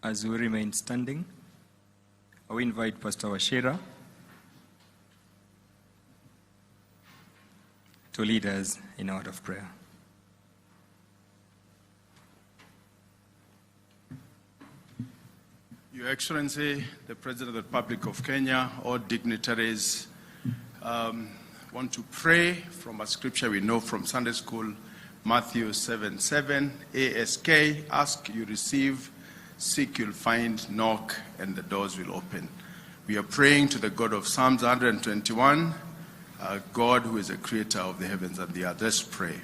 As we remain standing, I invite Pastor Washira to lead us in a word of prayer. Your Excellency, the President of the Republic of Kenya, all dignitaries, want to pray from a scripture we know from Sunday school, Matthew 7:7, ASK, ask, you receive, seek, you'll find, knock, and the doors will open. We are praying to the God of Psalms 121, God who is the creator of the heavens and the earth. Let's pray.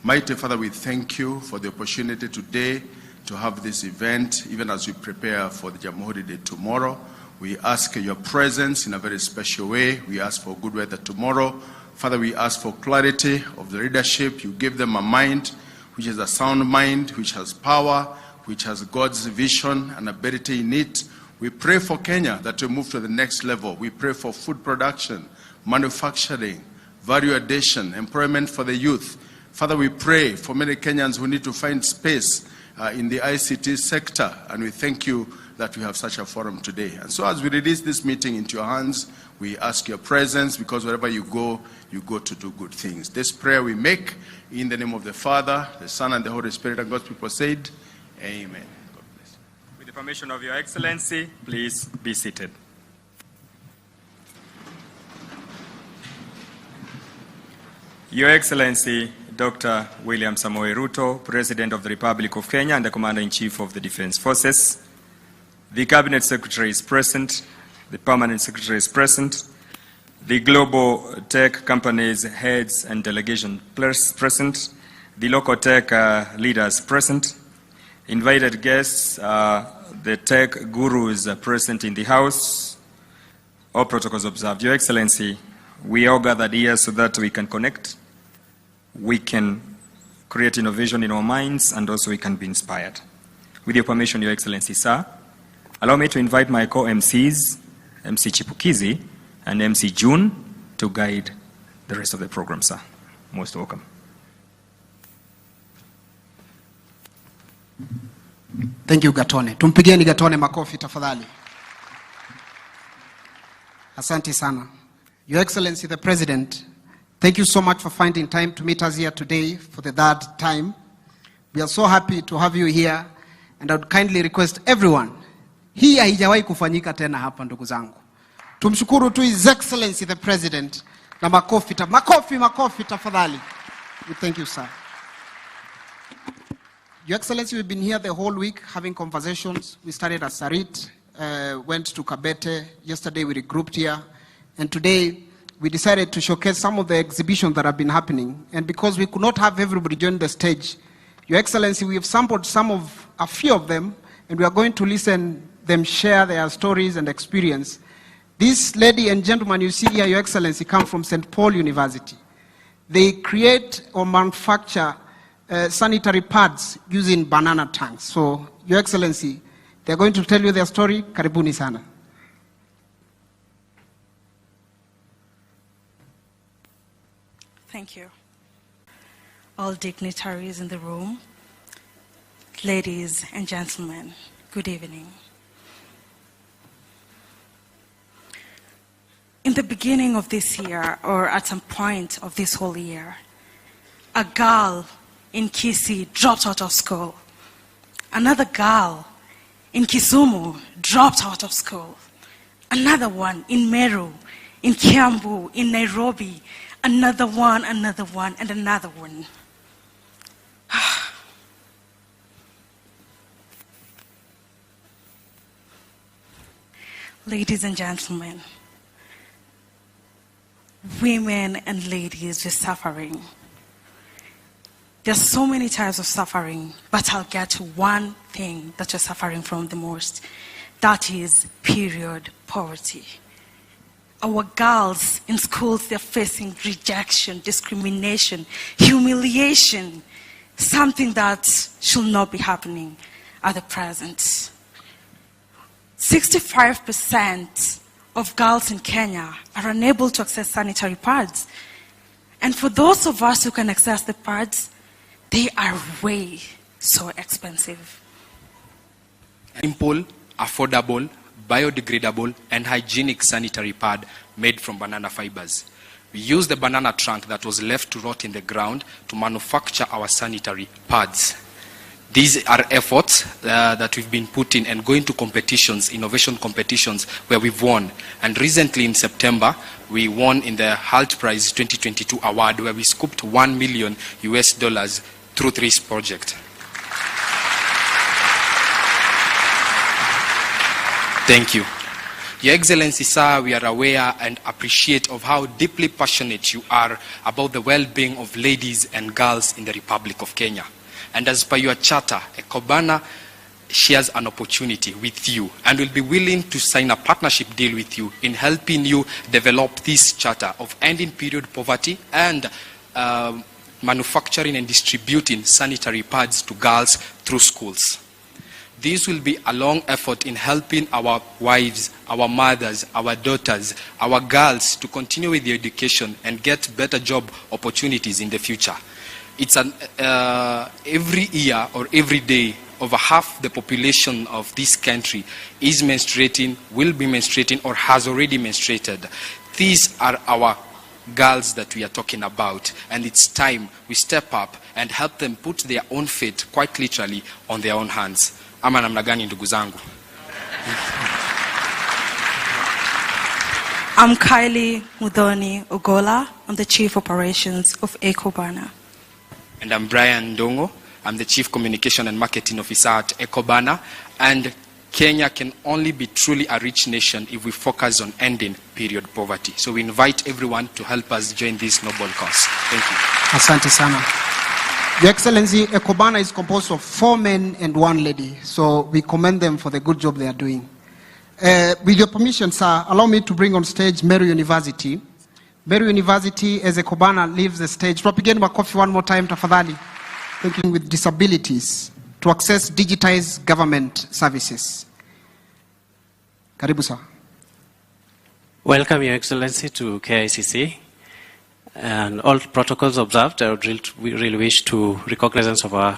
Mighty Father, we thank you for the opportunity today to have this event, even as we prepare for the Jamhuri Day tomorrow. We ask your presence in a very special way. We ask for good weather tomorrow. Father, we ask for clarity of the leadership. You give them a mind which is a sound mind, which has power, which has God's vision and ability in it. We pray for Kenya that we move to the next level. We pray for food production, manufacturing, value addition, employment for the youth. Father, we pray for many Kenyans who need to find space in the ICT sector, and we thank you that we have such a forum today. And so as we release this meeting into your hands, we ask your presence, because wherever you go to do good things. This prayer we make in the name of the Father, the Son, and the Holy Spirit, and God's people said, Amen. God bless you. With the permission of Your Excellency, please be seated. Your Excellency, Dr. William Samoei Ruto, President of the Republic of Kenya and the Commander-in-Chief of the Defense Forces. The Cabinet Secretary is present. The Permanent Secretary is present. The global tech companies, heads and delegation present. The local tech leaders present. Invited guests, the tech gurus are present in the house. All protocols observed. Your Excellency, we all gathered here so that we can connect, we can create innovation in our minds, and also we can be inspired. With your permission, Your Excellency, sir, allow me to invite my co-MCs, MC Chipukizi and MC June, to guide the rest of the program, sir. Most welcome. Thank you, Gatone. Tumpigieni Gatone makofi tafadhali. Asante sana. Your Excellency, the President, thank you so much for finding time to meet us here today for the third time. We are so happy to have you here, and I would kindly request everyone, hii haijawahi kufanyika tena hapa ndugu zangu. Tumshukuru tu His Excellency the President na makofi tafadhali. We thank you, sir. Your Excellency, we've been here the whole week having conversations. We started at Sarit, went to Kabete. Yesterday we regrouped here, and today we decided to showcase some of the exhibitions that have been happening. And because we could not have everybody join the stage, Your Excellency, we have sampled a few of them, and we are going to listen them share their stories and experience. This lady and gentleman you see here, Your Excellency, come from St. Paul University. They create or manufacture sanitary pads using banana tanks. So, Your Excellency, they're going to tell you their story. Karibuni sana. Thank you. All dignitaries in the room, ladies and gentlemen, good evening. In the beginning of this year, or at some point of this whole year, a girl in KICC dropped out of school. Another girl in Kisumu dropped out of school. Another one in Meru, in Kiambu, in Nairobi, another one, and another one. Ladies and gentlemen, women and ladies are suffering. There's so many types of suffering, but I'll get to one thing that you're suffering from the most. That is period poverty. Our girls in schools, they're facing rejection, discrimination, humiliation, something that should not be happening at the present. 65% of girls in Kenya are unable to access sanitary pads. And for those of us who can access the pads, they are way so expensive. simple, affordable, biodegradable, and hygienic sanitary pad made from banana fibers. We use the banana trunk that was left to rot in the ground to manufacture our sanitary pads. These are efforts that we've been putting and going to competitions, innovation competitions, where we've won. And recently in September, we won in the HALT Prize 2022 award, where we scooped $1 million through this project. Thank you. Your Excellency, sir, we are aware and appreciate of how deeply passionate you are about the well-being of ladies and girls in the Republic of Kenya. And as per your charter, Ecobana shares an opportunity with you and will be willing to sign a partnership deal with you in helping you develop this charter of ending period poverty and manufacturing and distributing sanitary pads to girls through schools. This will be a long effort in helping our wives, our mothers, our daughters, our girls to continue with their education and get better job opportunities in the future. It's every year or every day, over half the population of this country is menstruating, will be menstruating, or has already menstruated. These are our girls that we are talking about, and it's time we step up and help them put their own fate, quite literally, on their own hands. Ama namna gani ndugu zangu? I'm Kylie Mudhoni Ogola. I'm the Chief Operations of Ecobana. And I'm Brian Ndongo. I'm the Chief Communication and Marketing Officer at Ecobana. And Kenya can only be truly a rich nation if we focus on ending period poverty. So we invite everyone to help us join this noble cause. Thank you. Asante sana. Your Excellency, Ecobana is composed of 4 men and 1 lady. So we commend them for the good job they are doing. With your permission, sir, allow me to bring on stage Meru University. Meru University, as Ecobana leaves the stage, propagate makofi one more time, tafadhali. Thinking with disabilities to access digitized government services. Karibu, sir. Welcome, Your Excellency, to KICC. And all protocols observed, I would really wish to recognize of our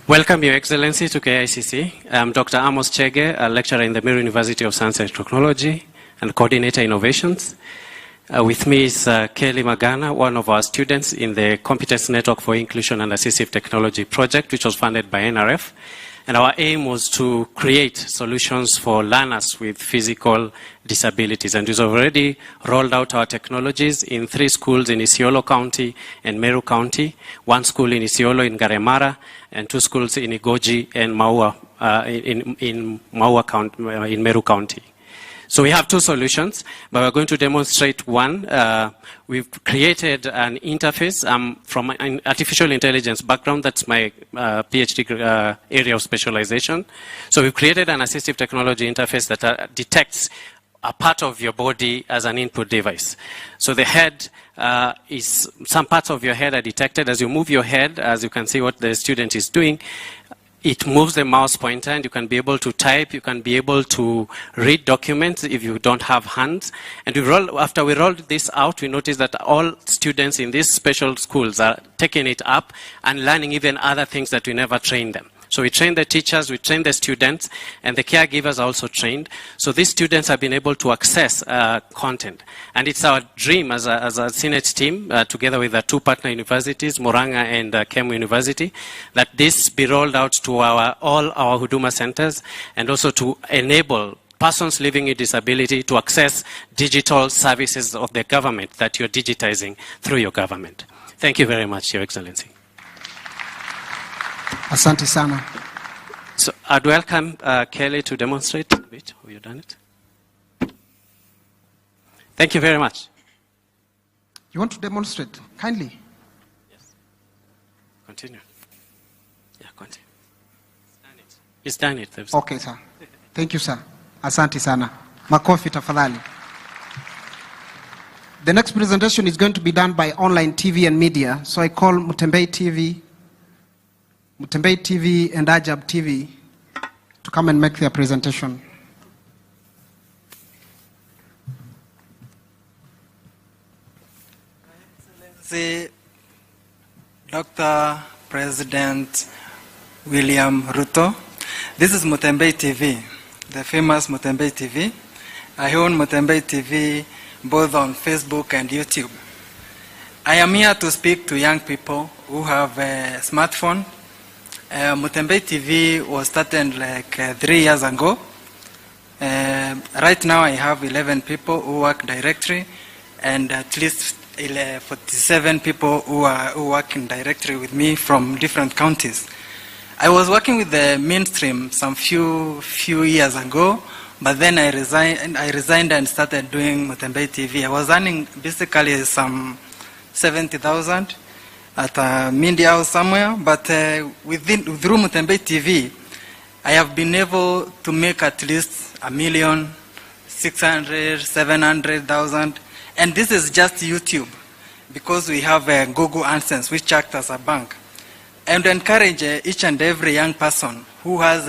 Welcome, Your Excellency, to KICC. I'm Dr. Amos Chege, a lecturer in the Meru University of Science and Technology and coordinator innovations. With me is Kelly Magana, one of our students in the Competence Network for Inclusion and Assistive Technology project, which was funded by NRF. And our aim was to create solutions for learners with physical disabilities. And we've already rolled out our technologies in 3 schools in Isiolo County and Meru County, 1 school in Isiolo in Garemara, and 2 schools in Igoji and Maua, in Maua County, in Meru County. So we have 2 solutions, but we're going to demonstrate one. We've created an interface from an artificial intelligence background. That's my PhD area of specialization. So we've created an assistive technology interface that detects a part of your body as an input device. So the head some parts of your head are detected. As you move your head, as you can see what the student is doing, it moves the mouse pointer and you can be able to type, you can be able to read documents if you don't have hands. And after we rolled this out, we noticed that all students in these special schools are taking it up and learning even other things that we never trained them. So we train the teachers, we train the students, and the caregivers are also trained. So these students have been able to access content. And it's our dream as a Senate team, together with the 2 partner universities, Murang'a and Kemu University, that this be rolled out to all our Huduma centers, and also to enable persons living with disability to access digital services of the government that you're digitizing through your government. Thank you very much, Your Excellency. Asante sana. So I'd welcome Kelly to demonstrate a bit. Have you done it? Thank you very much. You want to demonstrate? Kindly. Continue. Yeah, continue. He's done it. Okay, sir. Thank you, sir. Asante sana. Makofi tafadhali. The next presentation is going to be done by online TV and media. So I call Mutembei TV and Ajabu TV to come and make their presentation. Excellency Dr. President William Ruto. This is Mutembei TV, the famous Mutembei TV. I own Mutembei TV both on Facebook and YouTube. I am here to speak to young people who have a smartphone. Mutembei TV was started like 3 years ago. Right now I have 11 people who work directly and at least 47 people who are working directly with me from different counties. I was working with the mainstream some few years ago, but then I resigned and started doing Mutembei TV. I was earning basically some 70,000 at a media house somewhere, but through Mutembei TV, I have been able to make at least 1,600,000, 700,000, and this is just YouTube, because we have Google AdSense, which acts as a bank. And encourage each and every young person who has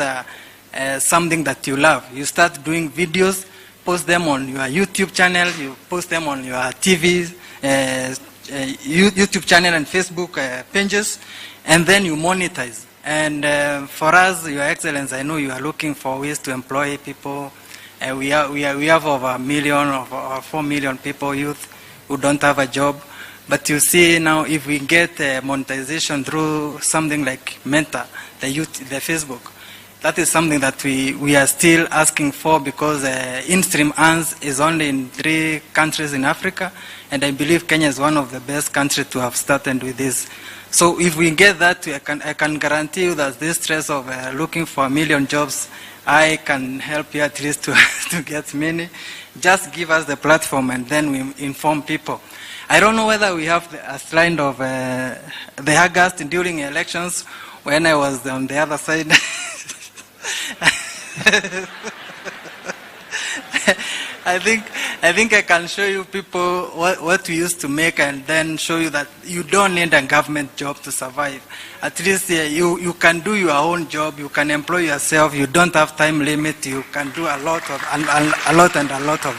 something that you love. You start doing videos, post them on your YouTube channel, you post them on your TV, YouTube channel and Facebook pages, and then you monetize. And for us, Your Excellency, I know you are looking for ways to employ people. We have over 1 million, over 4 million people, youth, who don't have a job. But you see now, if we get monetization through something like Meta, the Facebook, that is something that we are still asking for, because in-stream earns is only in 3 countries in Africa, and I believe Kenya is one of the best countries to have started with this. So if we get that, I can guarantee you that this stress of looking for 1 million jobs, I can help you at least to get many. Just give us the platform and then we inform people. I don't know whether we have a slide of the August during elections when I was on the other side. I think I can show you people what we used to make, and then show you that you don't need a government job to survive. At least you can do your own job, you can employ yourself, you don't have time limit, you can do a lot of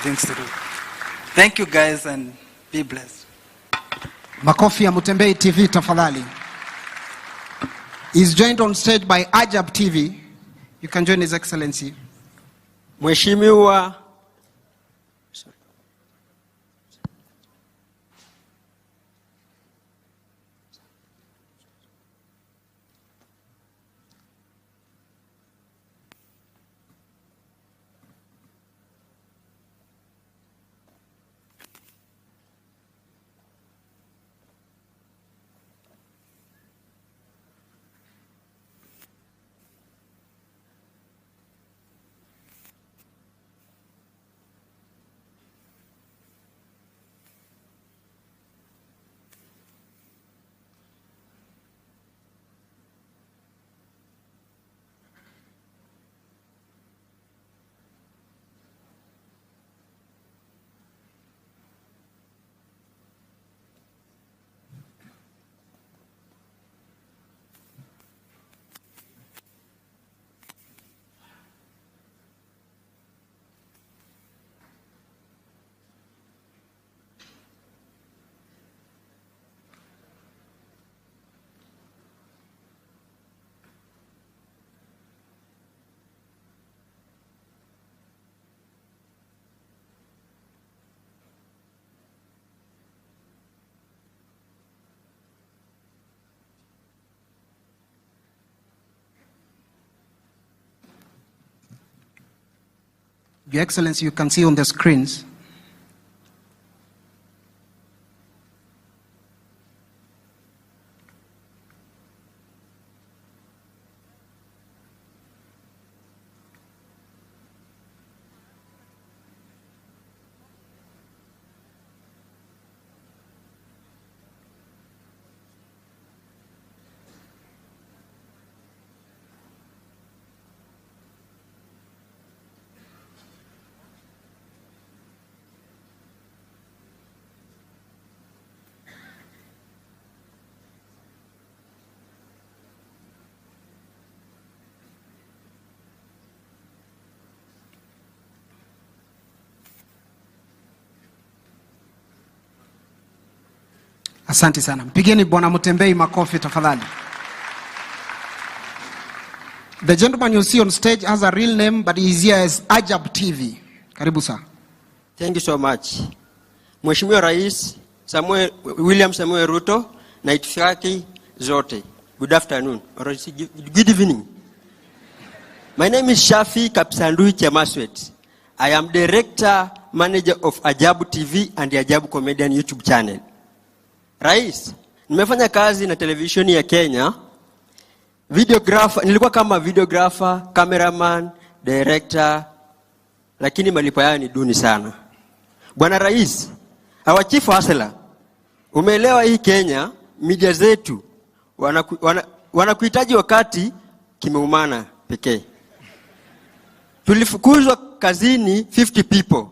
things to do. Thank you guys, and be blessed. Makofi ya Mutembei TV tafadhali. He's joined on stage by Ajabu TV. You can join His Excellency. Mheshimiwa Your Excellency, you can see on the screens. Asante sana. Mpigeni Bwana Mutembei makofi tafadhali. The gentleman you see on stage has a real name, but he is here as Ajabu TV. Karibu sir. Thank you so much. Mheshimiwa Rais William Samoei Ruto na itifaki zote. Good afternoon or good evening. My name is Shafi Kapsandui Chemaswet. I am director manager of Ajabu TV and the Ajabu Comedian YouTube channel. Rais, nimefanya kazi na televisheni ya Kenya. Videographer, nilikuwa kama videographer, cameraman, director, lakini malipo yao ni duni sana. Bwana Rais, our chief hustler, umeelewa hii Kenya, media zetu wanakuhitaji wakati kimeumana pekee. Tulifukuzwa kazini 50 people.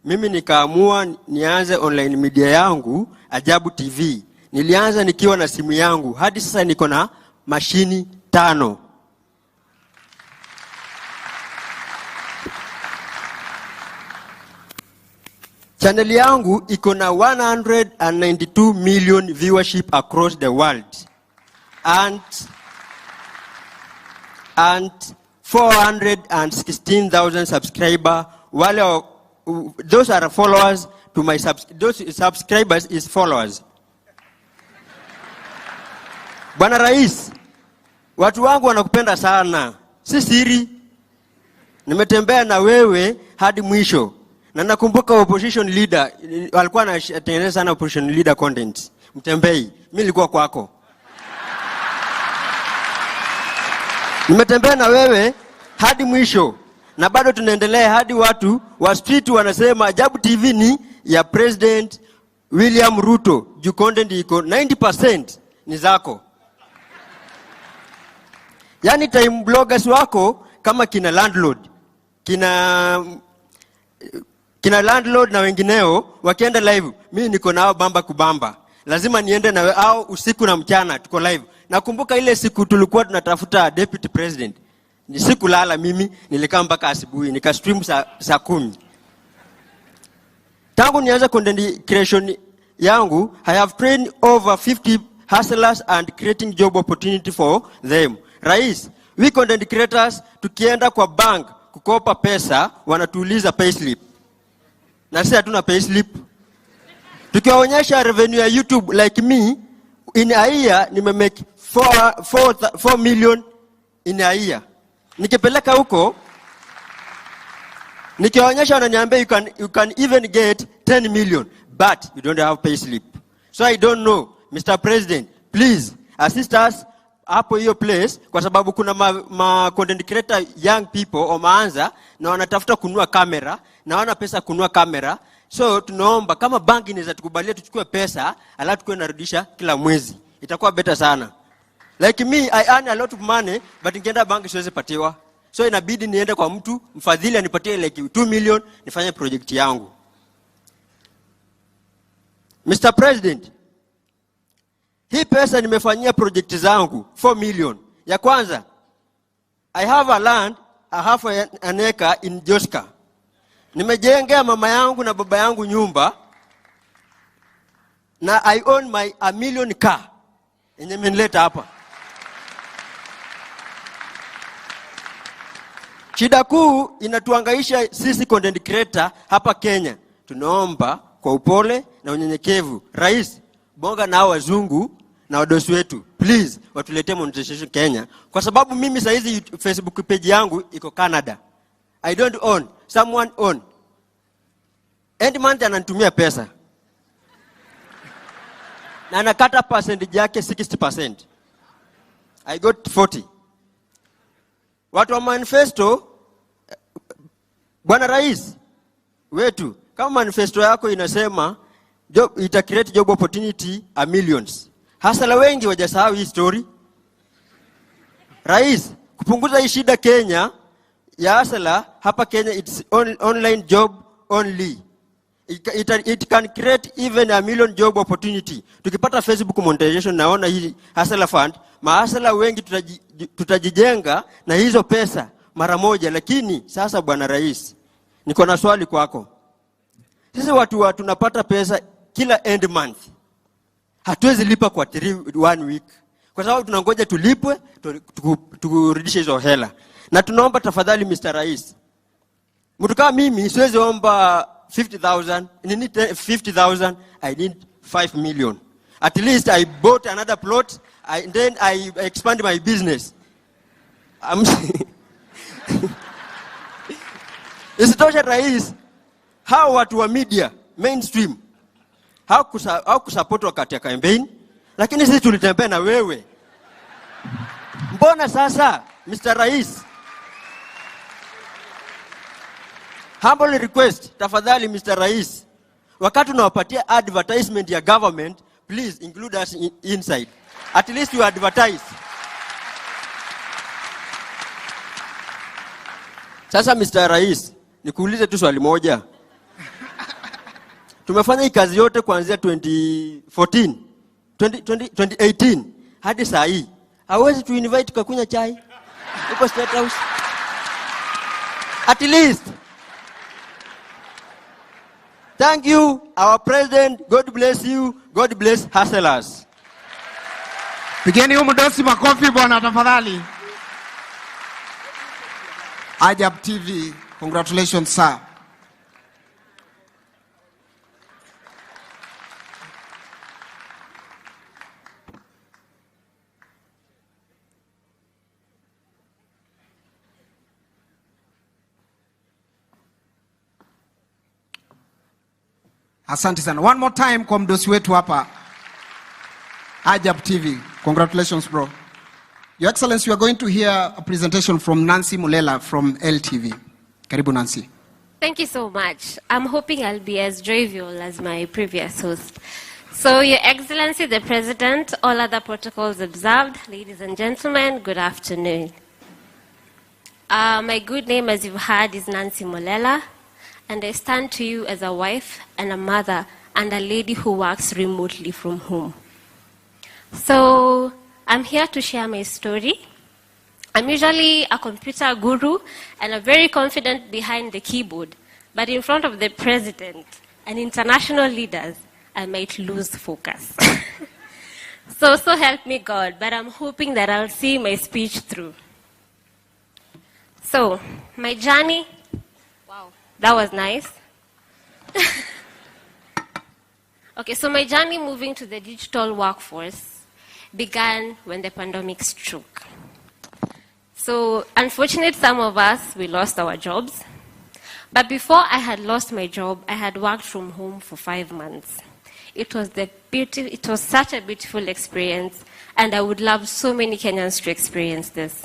Mimi nikaamua nianze online media yangu, Ajabu TV. Nilianza nikiwa na simu yangu. Hadi sasa niko na mashini 5. Channel yangu iko na 192 million viewership across the world. And 416,000 subscribers. Those are followers to my those subscribers is followers. Bwana Rais, watu wangu wanakupenda sana. Si siri. Nimetembea na wewe hadi mwisho. Na nakumbuka opposition leader walikuwa anatengeneza sana opposition leader content. Mtembei, mimi nilikuwa kwako. Nimetembea na wewe hadi mwisho. Na bado tunaendelea hadi watu wa street wanasema Ajabu TV ni ya President William Ruto. Juu content iko 90% ni zako. Yani time bloggers wako kama kina landlord. Kina landlord na wengineo wakienda live. Mimi niko nao bamba kubamba. Lazima niende na au usiku na mchana tuko live. Nakumbuka ile siku tulikuwa tunatafuta deputy president. Ni siku lala mimi nilikaa mpaka asubuhi nika stream saa 10. Tangu nianza content creation yangu, I have trained over 50 hustlers and creating job opportunity for them. Rais, we content creators tukienda kwa bank kukopa pesa wanatuuliza payslip. Na sisi hatuna payslip. Tukiwaonyesha revenue ya YouTube like me in a year nimemake 4 million in a year. Nikipeleka huko nikiwaonyesha wananiambia you can even get 10 million but you don't have payslip. So I don't know, Mr. President, please assist us hapo hiyo place kwa sababu kuna ma content creator young people wameanza na wanatafuta kununua kamera na wana pesa kununua kamera. So tunaomba kama banki inaweza tukubalia tuchukue pesa alafu tukue narudisha kila mwezi. Itakuwa better sana. Like me, I earn a lot of money but nikienda banki siwezi patiwa. So inabidi niende kwa mtu mfadhili anipatie like 2 million nifanye project yangu. Mr. President, hii pesa nimefanyia project zangu 4 million. Ya kwanza, I have a land, I have an acre in Joska. Nimejengea mama yangu na baba yangu nyumba na I own my a million car. Yenye menileta hapa. Shida kuu inatuangaisha sisi content creator hapa Kenya. Tunaomba kwa upole na unyenyekevu. Rais, bonga na wazungu na wadosi wetu. Please, watuletee monetization Kenya. Kwa sababu mimi saizi Facebook page yangu iko Canada. I don't own, someone own. End month ananitumia pesa. Na anakata percentage yake 60%. I got 40. Watu wa manifesto, Bwana Rais wetu, kama manifesto yako inasema ita create job opportunity a millions. Hasala wengi wajasahau hii story. Rais, kupunguza hii shida Kenya ya hasala hapa Kenya, it's online job only. It can create even a million job opportunity. Tukipata Facebook monetization naona hii hasala fund, mahasala wengi tutajijenga na hizo pesa mara moja. Lakini sasa Bwana Rais, niko na swali kwako. Sisi watu tunapata pesa kila end month. hatuwezi lipa kwa 1 week. Kwa sababu tunangoja tulipwe, turudishe hizo hela. Na tunaomba tafadhali Mr. Rais, mtu kama mimi siwezi omba 50,000, need 50,000, I need 5 million. At least I bought another plot, then I expand my business. Isitoshe Rais, hao watu wa media, mainstream, hao kusupport wakati ya campaign, lakini sisi tulitembea na wewe. Mbona sasa, Mr. Rais? Humble request, tafadhali Mr. Rais, wakati unawapatia advertisement ya government, please include us inside. At least you advertise. Sasa Mr. Rais, nikuulize tu swali moja. Tumefanya hii kazi yote kuanzia 2018 hadi saa hii. Hawezi tu invite tukakunywa chai huko State House? At least. Thank you, our president. God bless you. God bless hustlers. Pigeni humu dosi makofi bwana tafadhali. Ajabu TV, congratulations sir. Asante sana. One more time kwa mdosi wetu hapa. Ajabu TV. Congratulations bro. Your Excellency, you are going to hear a presentation from Nancy Mulela from LTV. Karibu Nancy. Thank you so much. I'm hoping I'll be as jovial as my previous host. So, Your Excellency, the President, all other protocols observed, ladies and gentlemen, good afternoon. My good name, as you've heard, is Nancy Mulela, and I stand to you as a wife and a mother and a lady who works remotely from home. So, I'm here to share my story. I'm usually a computer guru and I'm very confident behind the keyboard, but in front of the president and international leaders, I might lose focus. So help me God, but I'm hoping that I'll see my speech through. So, my journey, wow, that was nice. Okay, so my journey moving to the digital workforce began when the pandemic struck. So, unfortunately, some of us, we lost our jobs. But before I had lost my job, I had worked from home for 5 months. It was such a beautiful experience, and I would love so many Kenyans to experience this.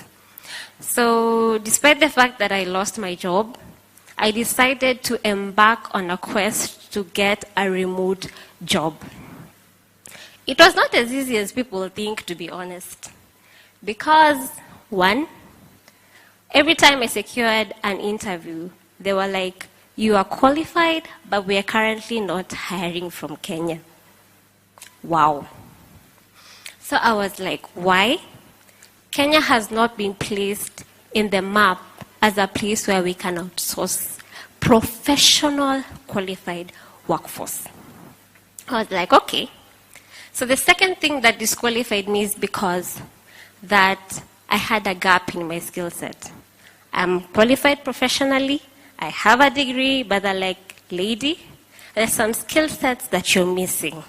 So, despite the fact that I lost my job, I decided to embark on a quest to get a remote job. It was not as easy as people think, to be honest. Because, one, every time I secured an interview, they were like, you are qualified, but we are currently not hiring from Kenya. Wow. So I was like, why? Kenya has not been placed in the map as a place where we can outsource professional, qualified workforce. I was like, okay. So the second thing that disqualified me is because that I had a gap in my skill set. I'm qualified professionally, I have a degree, but they're like, lady, there's some skill sets that you're missing.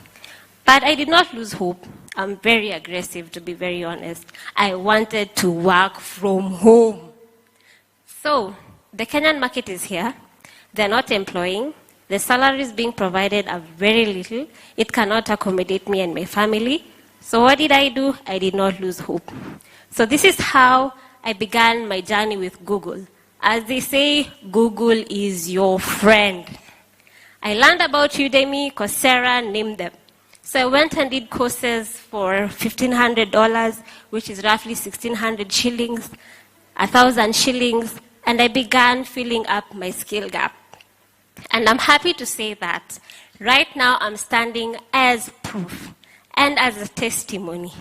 But I did not lose hope. I'm very aggressive, to be very honest. I wanted to work from home. So, the Kenyan market is here. They're not employing. The salaries being provided are very little. It cannot accommodate me and my family. So what did I do? I did not lose hope. So this is how I began my journey with Google. As they say, Google is your friend. I learned about Udemy, Coursera, name them. So I went and did courses for $1,500, which is roughly 1,600 shillings, 1,000 shillings, and I began filling up my skill gap. And I'm happy to say that right now I'm standing as proof and as a testimony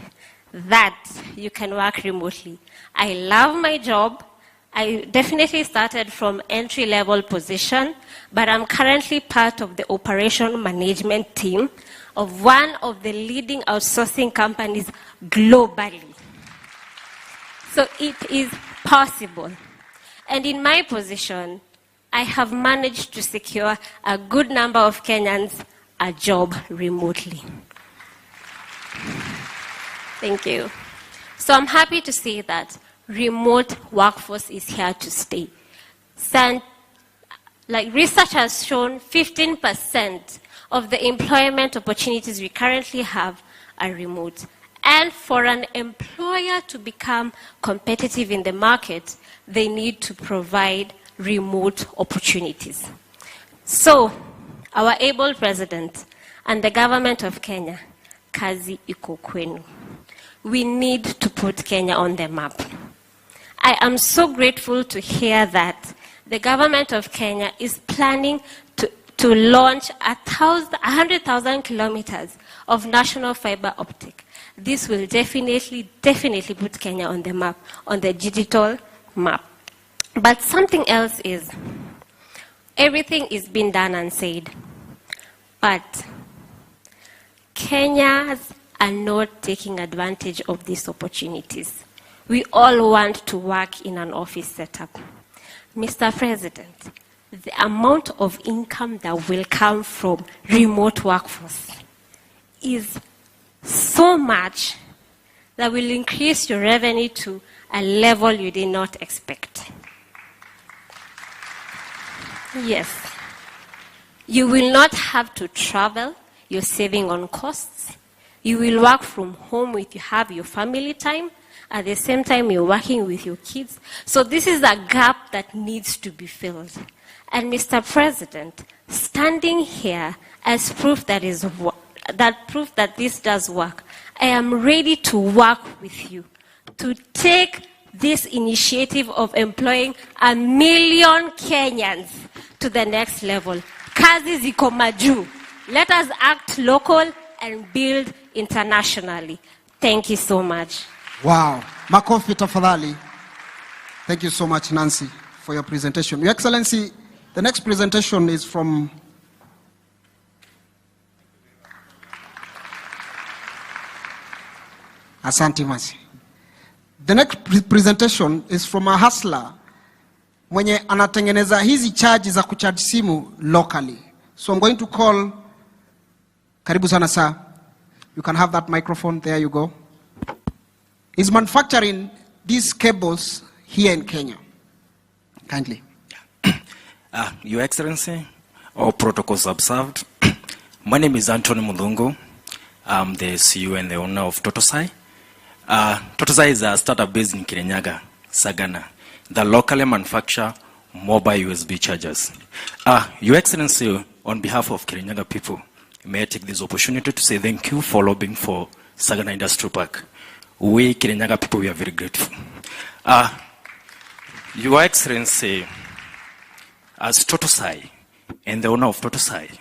that you can work remotely. I love my job. I definitely started from entry-level position, but I'm currently part of the operation management team of one of the leading outsourcing companies globally. So it is possible. And in my position, I have managed to secure a good number of Kenyans a job remotely. Thank you. So I'm happy to say that remote workforce is here to stay. Like research has shown, 15% of the employment opportunities we currently have are remote. And for an employer to become competitive in the market, they need to provide remote opportunities. So, our able president and the government of Kenya, kazi iko kwenu. We need to put Kenya on the map. I am so grateful to hear that the government of Kenya is planning to launch 100,000 kilometers of national fiber optic. This will definitely put Kenya on the map, on the digital map. But something else is, everything is being done and said, but Kenyans are not taking advantage of these opportunities. We all want to work in an office setup. Mr. President, the amount of income that will come from remote workforce is so much that will increase your revenue to a level you did not expect. Yes. You will not have to travel. You're saving on costs. You will work from home if you have your family time. At the same time, you're working with your kids. So this is a gap that needs to be filled. And Mr. President, standing here as proof that this does work, I am ready to work with you to take this initiative of employing 1 million Kenyans to the next level. Kazi ziko maju. Let us act local and build internationally. Thank you so much. Wow. Makofi tafadhali. Thank you so much, Nancy, for your presentation. Your Excellency, the next presentation is from Asante Masi. The next presentation is from a hustler mwenye anatengeneza hizi charge za kucharge simu locally. So I'm going to call, karibu sana sir. You can have that microphone, there you go. He's manufacturing these cables here in Kenya. Kindly. Your Excellency, all protocols observed. My name is Anthony Mulungu. I'm the CEO and the owner of Totosai. Totosai is a startup based in Kirinyaga, Sagana. They locally manufacture mobile USB chargers. Your Excellency, on behalf of Kirinyaga people, may I take this opportunity to say thank you for lobbying for Sagana Industrial Park. We Kirinyaga people, we are very grateful. Your Excellency, as Totosai and the owner of Totosai,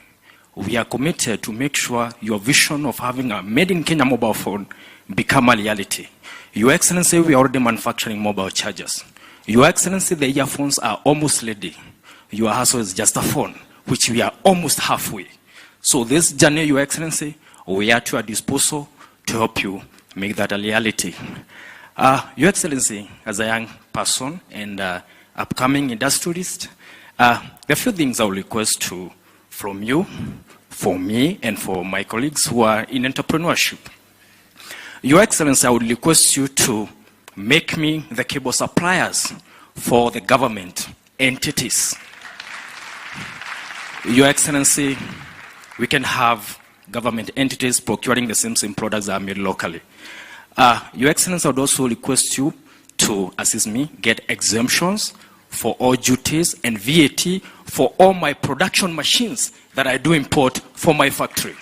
we are committed to make sure your vision of having a made in Kenya mobile phone become a reality. Your Excellency, we are already manufacturing mobile chargers. Your Excellency, the earphones are almost ready. Your hustle is just a phone, which we are almost halfway. So this journey, Your Excellency, we are at your disposal to help you make that a reality. Your Excellency, as a young person and upcoming industrialist, there are few things I will request from you, for me, and for my colleagues who are in entrepreneurship. Your Excellency, I would request you to make me the cable suppliers for the government entities. Your Excellency, we can have government entities procuring the same products that are made locally. Your Excellency, I would also request you to assist me get exemptions for all duties and VAT for all my production machines that I do import for my factory.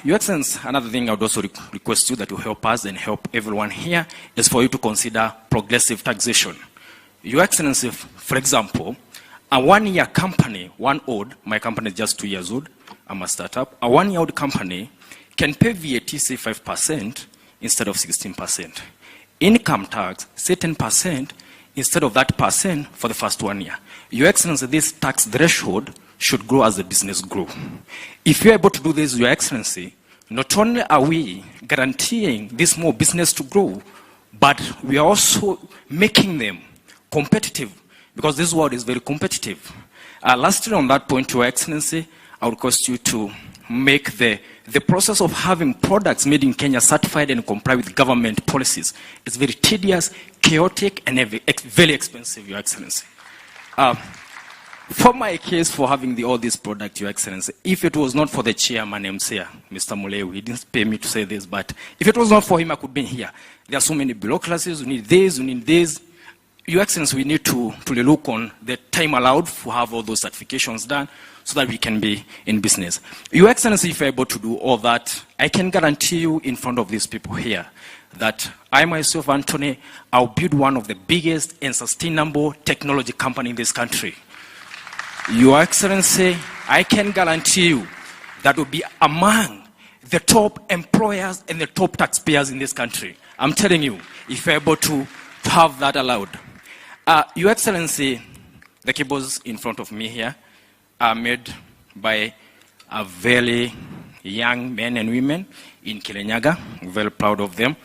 Your Excellency, another thing I would also request you that will help us and help everyone here is for you to consider progressive taxation. Your Excellency, for example, a 1-year company, my company is just 2 years old, I'm a startup, a 1-year-old company can pay VAT, say 5% instead of 16%. Income tax, say 10% instead of that % for the first 1 year. Your Excellency, this tax threshold should grow as the business grow. If you're able to do this, Your Excellency, not only are we guaranteeing this more business to grow, but we are also making them competitive, because this world is very competitive. Lastly, on that point, Your Excellency, I would request you to make the process of having products made in Kenya certified and comply with government policies. It's very tedious, chaotic, and very expensive, Your Excellency. For my case for having all these products, Your Excellency, if it was not for the chairman, Mr. Mulewi, he didn't pay me to say this, but if it was not for him, I could be here. There are so many bureaucracies, we need this, we need this. Your Excellency, we need to look on the time allowed to have all those certifications done so that we can be in business. Your Excellency, if you're able to do all that, I can guarantee you in front of these people here that I myself, Anthony, I'll build one of the biggest and sustainable technology company in this country. Your Excellency, I can guarantee you that will be among the top employers and the top taxpayers in this country. I'm telling you, if you're able to have that allowed. Your Excellency, the cables in front of me here are made by a very young men and women in Kirinyaga. I'm very proud of them.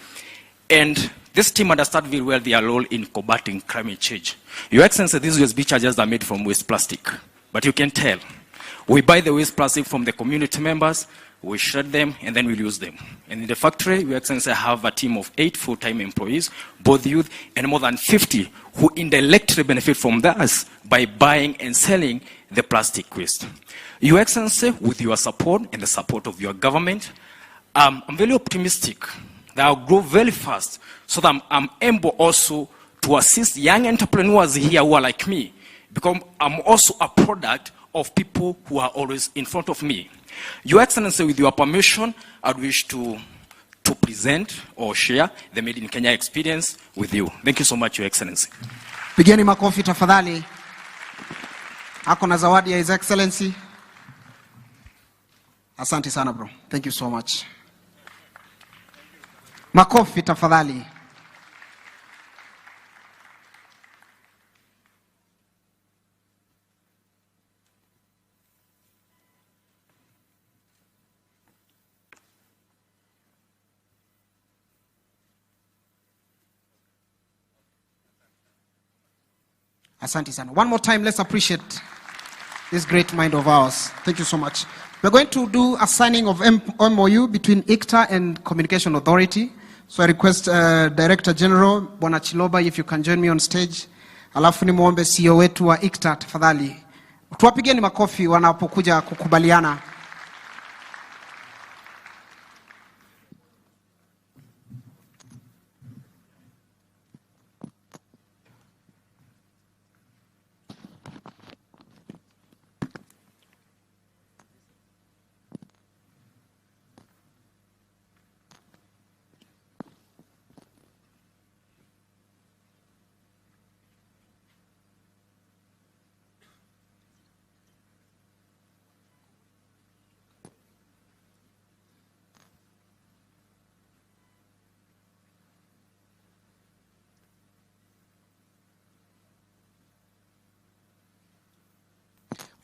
And this team understands very well their role in combating climate change. Your Excellency, these USB chargers are made from waste plastic. But you can tell, we buy the waste plastic from the community members, we shred them, and then we use them. And in the factory, Your Excellency, have a team of 8 full-time employees, both youth and more than 50, who indirectly benefit from this by buying and selling the plastic waste. Your Excellency, with your support and the support of your government, I'm very optimistic that I'll grow very fast so that I'm able also to assist young entrepreneurs here who are like me, because I'm also a product of people who are always in front of me. Your Excellency, with your permission, I wish to present or share the Made in Kenya experience with you. Thank you so much, Your Excellency. Pigeni makofi tafadhali. Ako na zawadi ya His Excellency. Asante sana bro. Thank you so much. Makofi tafadhali. Asante sana. One more time, let's appreciate this great mind of ours. Thank you so much. We're going to do a signing of MOU between ICTA and Communication Authority. So I request Director General, Bwana Chiloba, if you can join me on stage. Alafu ni muombe CEO wetu wa ICTA tafadhali. Tuwapigeni makofi wanapokuja kukubaliana.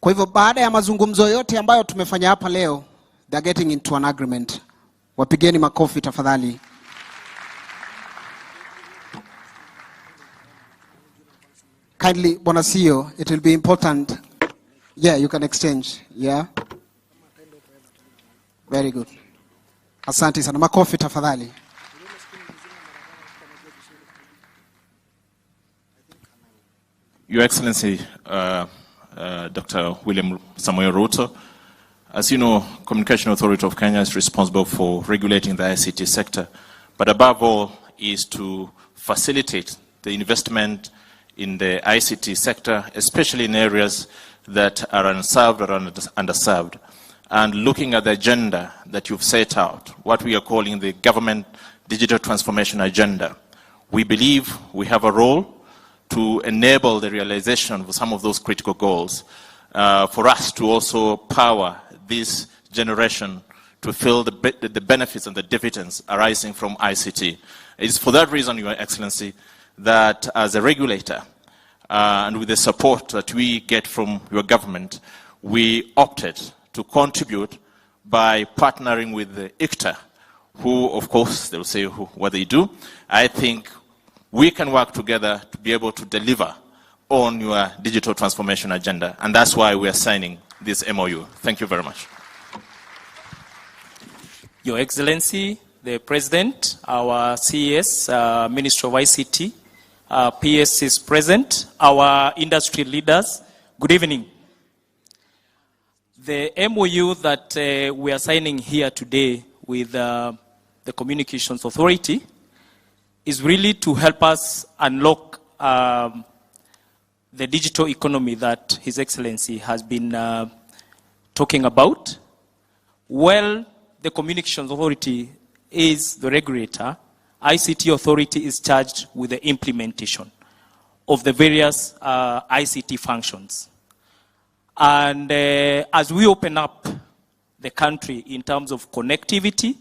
Kwa hivyo baada ya mazungumzo yote ambayo tumefanya hapa leo, they're getting into an agreement. Wapigeni makofi tafadhali. Kindly, Bwana CEO, it will be important. Yeah, you can exchange. Yeah. Very good. Asante sana. Makofi tafadhali. Your Excellency, Dr. William Samoei Ruto, as you know, Communication Authority of Kenya is responsible for regulating the ICT sector, but above all is to facilitate the investment in the ICT sector, especially in areas that are unserved or underserved. And looking at the agenda that you've set out, what we are calling the government digital transformation agenda, we believe we have a role to enable the realization of some of those critical goals, for us to also power this generation to feel the benefits and the dividends arising from ICT. It is for that reason, Your Excellency, that as a regulator, and with the support that we get from your government, we opted to contribute by partnering with the ICTA, who, of course, they will say what they do. I think we can work together to be able to deliver on your digital transformation agenda, and that's why we are signing this MOU. Thank you very much. Your Excellency, the President, our CES, Minister of ICT, PS is present, our industry leaders, good evening. The MOU that we are signing here today with the Communications Authority is really to help us unlock the digital economy that His Excellency has been talking about. Well, the Communications Authority is the regulator. ICT Authority is charged with the implementation of the various ICT functions. And as we open up the country in terms of connectivity,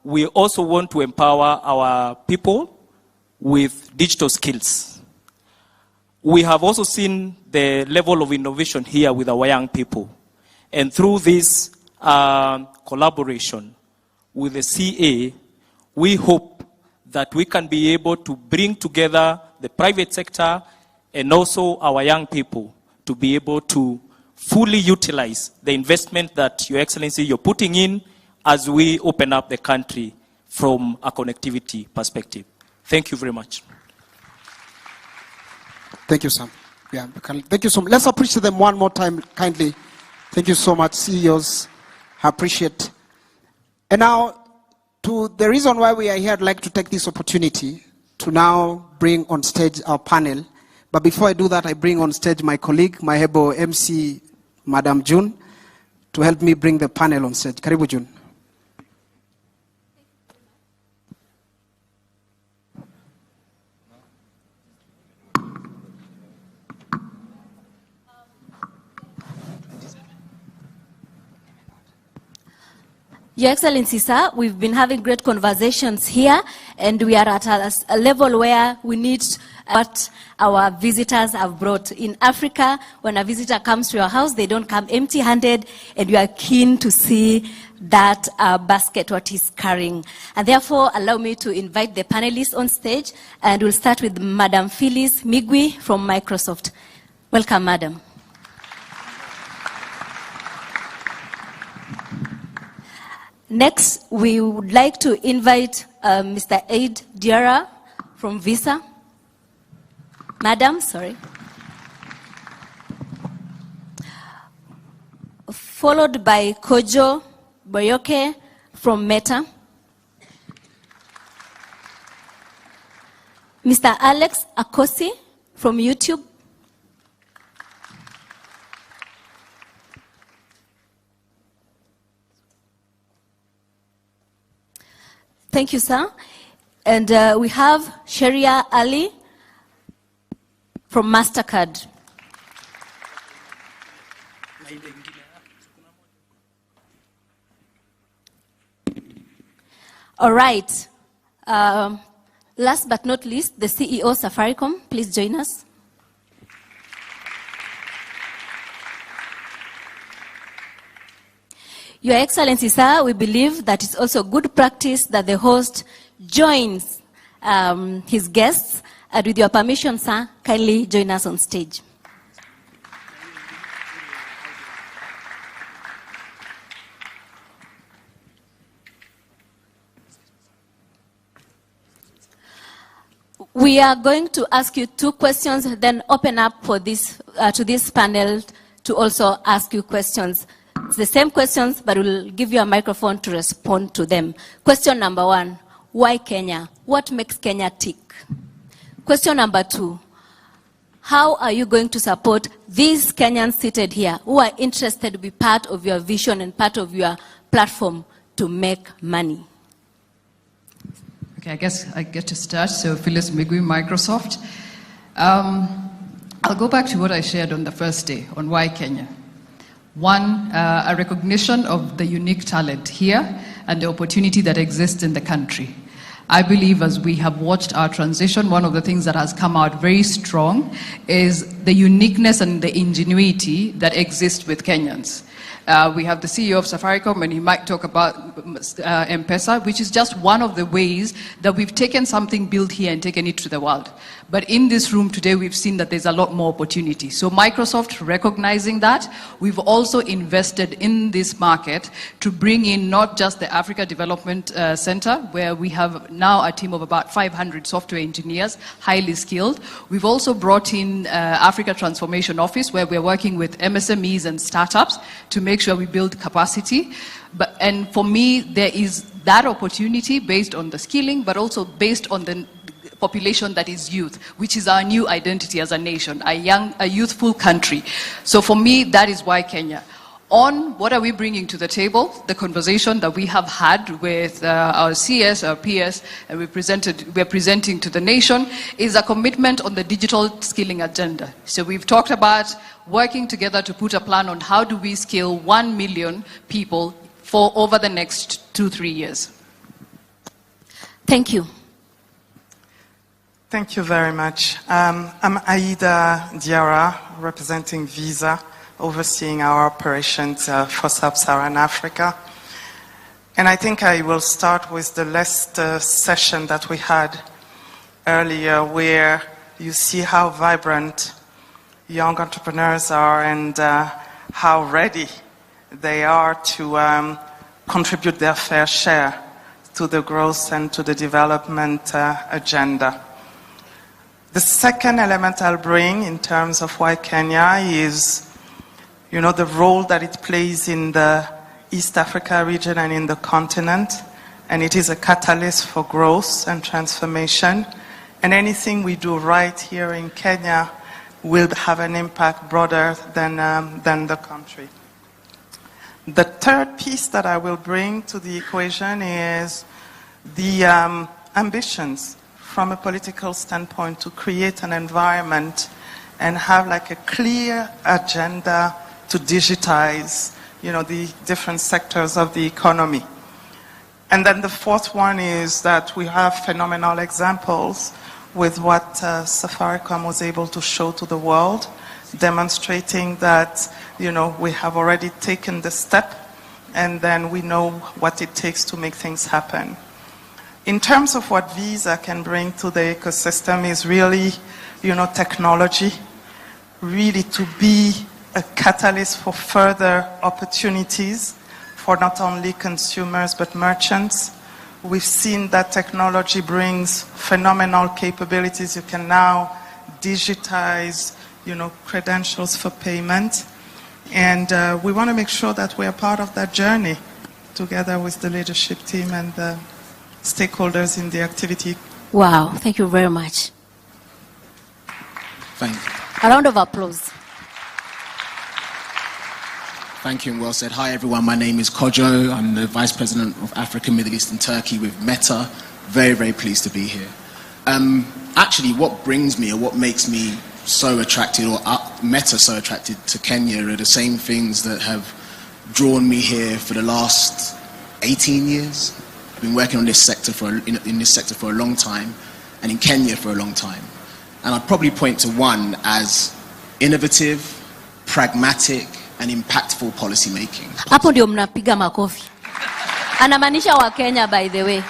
we also want to empower our people with digital skills. We have also seen the level of innovation here with our young people. And through this collaboration with the CA, we hope that we can be able to bring together the private sector and also our young people to be able to fully utilize the investment that Your Excellency you're putting in as we open up the country from a connectivity perspective. Thank you very much. Thank you, Sam. Yeah, thank you so much. Let's appreciate them one more time, kindly. Thank you so much, CEOs. I appreciate. And now, to the reason why we are here, I'd like to take this opportunity to now bring on stage our panel. But before I do that, I bring on stage my colleague, my Hebo MC, Madam June, to help me bring the panel on stage. Karibu, June. Your Excellency, sir, we've been having great conversations here, and we are at a level where we need what our visitors have brought. In Africa, when a visitor comes to your house, they don't come empty-handed, and you are keen to see that basket, what he's carrying. And therefore, allow me to invite the panelists on stage, and we'll start with Madam Phyllis Migwi from Microsoft. Welcome, Madam. Next, we would like to invite Mr. Aid Diarra from Visa. Madam, sorry. Followed by Kojo Boyoke from Meta. Mr. Alex Akosi from YouTube. Thank you, sir. And we have Sharia Ali from MasterCard. All right. Last but not least, the CEO Safaricom. Please join us. Your Excellency, sir, we believe that it's also good practice that the host joins his guests. And with your permission, sir, kindly join us on stage. We are going to ask you 2 questions, then open up for this to this panel to also ask you questions. It's the same questions, but we'll give you a microphone to respond to them. Question number 1, why Kenya? What makes Kenya tick? Question number 2, how are you going to support these Kenyans seated here who are interested to be part of your vision and part of your platform to make money? Okay, I guess I get to start. So Phyllis Migwi, Microsoft. I'll go back to what I shared on the first day on why Kenya. 1, a recognition of the unique talent here and the opportunity that exists in the country. I believe as we have watched our transition, one of the things that has come out very strong is the uniqueness and the ingenuity that exists with Kenyans. We have the CEO of Safaricom, and he might talk about M-Pesa, which is just one of the ways that we've taken something built here and taken it to the world. But in this room today, we've seen that there's a lot more opportunity. So Microsoft, recognizing that, we've also invested in this market to bring in not just the Africa Development Center, where we have now a team of about 500 software engineers, highly skilled. We've also brought in Africa Transformation Office, where we're working with MSMEs and startups to make sure we build capacity. And for me, there is that opportunity based on the skilling, but also based on the population that is youth, which is our new identity as a nation, a youthful country. So for me, that is why Kenya. On what are we bringing to the table, the conversation that we have had with our CS, our PS, and we're presenting to the nation, is a commitment on the digital skilling agenda. So we've talked about working together to put a plan on how do we skill 1 million people for over the next 2-3 years. Thank you. Thank you very much. I'm Aida Diarra, representing Visa, overseeing our operations for Sub-Saharan Africa. And I think I will start with the last session that we had earlier, where you see how vibrant young entrepreneurs are and how ready they are to contribute their fair share to the growth and to the development agenda. The second element I'll bring in terms of why Kenya is, the role that it plays in the East Africa region and in the continent. And it is a catalyst for growth and transformation. And anything we do right here in Kenya will have an impact broader than the country. The third piece that I will bring to the equation is the ambitions from a political standpoint to create an environment and have like a clear agenda to digitize, the different sectors of the economy. And then the fourth one is that we have phenomenal examples with what Safaricom was able to show to the world, demonstrating that, we have already taken the step and then we know what it takes to make things happen. In terms of what Visa can bring to the ecosystem is really, technology, really to be a catalyst for further opportunities for not only consumers but merchants. We've seen that technology brings phenomenal capabilities. You can now digitize, credentials for payment. And we want to make sure that we are part of that journey together with the leadership team and the stakeholders in the activity. Wow, thank you very much. Thank you. A round of applause. Thank you and well said. Hi everyone, my name is Kojo. I'm the Vice President of Africa, Middle East and Turkey with Meta. Very, very pleased to be here. Actually, what brings me or what makes me so attracted or Meta so attracted to Kenya are the same things that have drawn me here for the last 18 years. I've been working on this sector in this sector for a long time and in Kenya for a long time. And I'd probably point to one as innovative, pragmatic, and impactful policy making. Hapo ndio mnapiga makofi. Anamaanisha wa Kenya, by the way.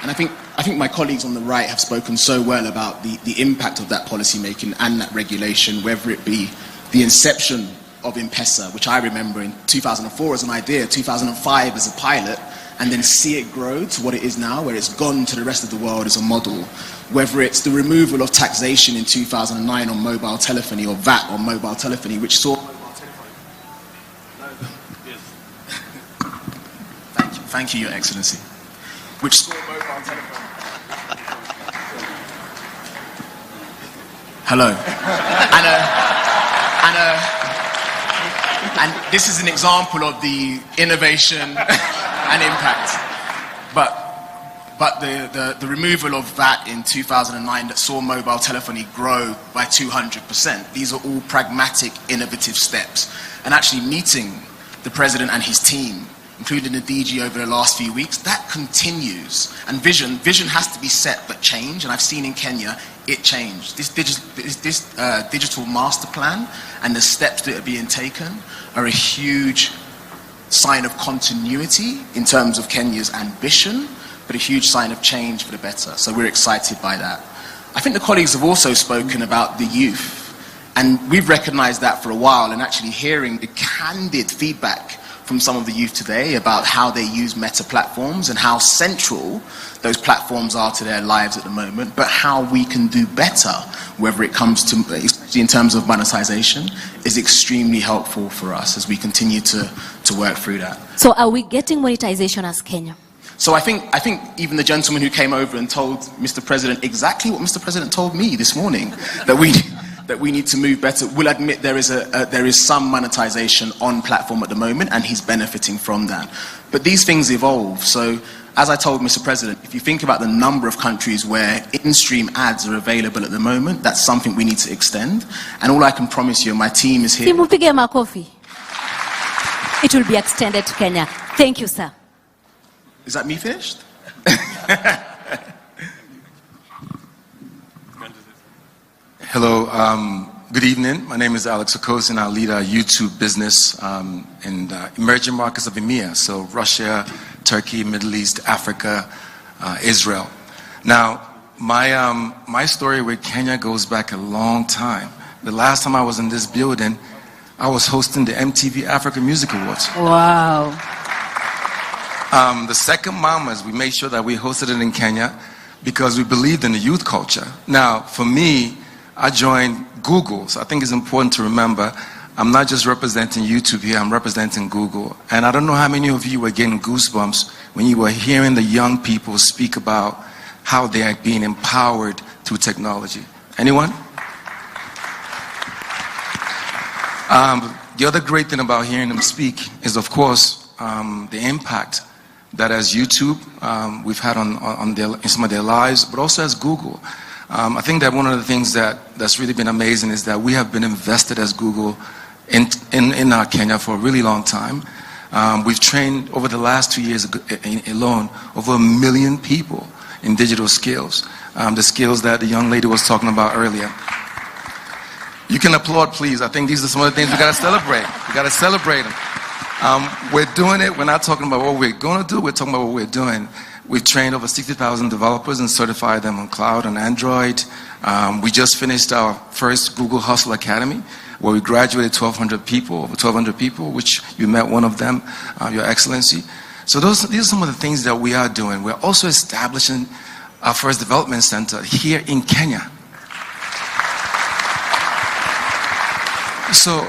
And I think my colleagues on the right have spoken so well about the impact of that policy making and that regulation, whether it be the inception of M-Pesa, which I remember in 2004 as an idea, 2005 as a pilot, and then see it grow to what it is now, where it's gone to the rest of the world as a model. Whether it's the removal of taxation in 2009 on mobile telephony or VAT on mobile telephony, which saw Thank you, Your Excellency. Which saw mobile telephone. Hello. And this is an example of the innovation and impact. But the removal of VAT in 2009 that saw mobile telephony grow by 200%. These are all pragmatic, innovative steps. And actually meeting the President and his team including the DG over the last few weeks, that continues. And vision has to be set but change, and I've seen in Kenya, it changed. This digital master plan and the steps that are being taken are a huge sign of continuity in terms of Kenya's ambition, but a huge sign of change for the better. So we're excited by that. I think the colleagues have also spoken about the youth, and we've recognized that for a while, and actually hearing the candid feedback from some of the youth today about how they use meta platforms and how central those platforms are to their lives at the moment, but how we can do better, whether it comes to, especially in terms of monetization, is extremely helpful for us as we continue to work through that. So are we getting monetization as Kenya? So I think even the gentleman who came over and told Mr. President exactly what Mr. President told me this morning, that we need to move better, will admit there is some monetization on platform at the moment, and he's benefiting from that. But these things evolve. So as I told Mr. President, if you think about the number of countries where in-stream ads are available at the moment, that's something we need to extend. And all I can promise you, my team is here. Simpige makofi. It will be extended to Kenya. Thank you, sir. Is that me finished? Hello, good evening. My name is Alex Okosin. I lead our YouTube business in emerging markets of EMEA, so Russia, Turkey, Middle East, Africa, Israel. Now, my story with Kenya goes back a long time. The last time I was in this building, I was hosting the MTV Africa Music Awards. Wow. The second Mamas, we made sure that we hosted it in Kenya because we believed in the youth culture. Now, for me, I joined Google, so I think it's important to remember I'm not just representing YouTube here, I'm representing Google. And I don't know how many of you were getting goosebumps when you were hearing the young people speak about how they are being empowered through technology. Anyone? The other great thing about hearing them speak is, of course, the impact that as YouTube we've had in some of their lives, but also as Google. I think that one of the things that's really been amazing is that we have been invested as Google in Kenya for a really long time. We've trained over the last 2 years alone over 1 million people in digital skills, the skills that the young lady was talking about earlier. You can applaud, please. I think these are some of the things we got to celebrate. We got to celebrate them. We're doing it. We're not talking about what we're going to do. We're talking about what we're doing. We've trained over 60,000 developers and certified them on cloud and Android. We just finished our first Google Hustle Academy, where we graduated 1,200 people, over 1,200 people, which you met one of them, Your Excellency. So these are some of the things that we are doing. We're also establishing our first development center here in Kenya. So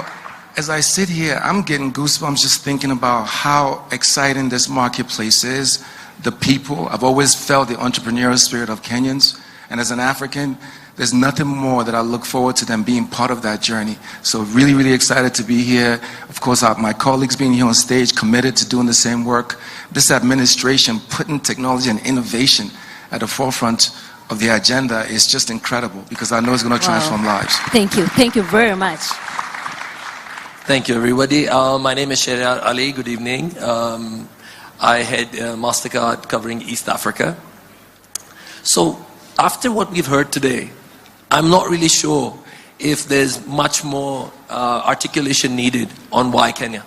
as I sit here, I'm getting goosebumps just thinking about how exciting this marketplace is, the people. I've always felt the entrepreneurial spirit of Kenyans, and as an African, there's nothing more that I look forward to than being part of that journey. So really, really excited to be here. Of course, my colleagues being here on stage, committed to doing the same work. This administration putting technology and innovation at the forefront of the agenda is just incredible, because I know it's going to transform lives. Thank you. Thank you very much. Thank you, everybody. My name is Shehryar Ali. Good evening. I head MasterCard covering East Africa. So after what we've heard today, I'm not really sure if there's much more articulation needed on why Kenya.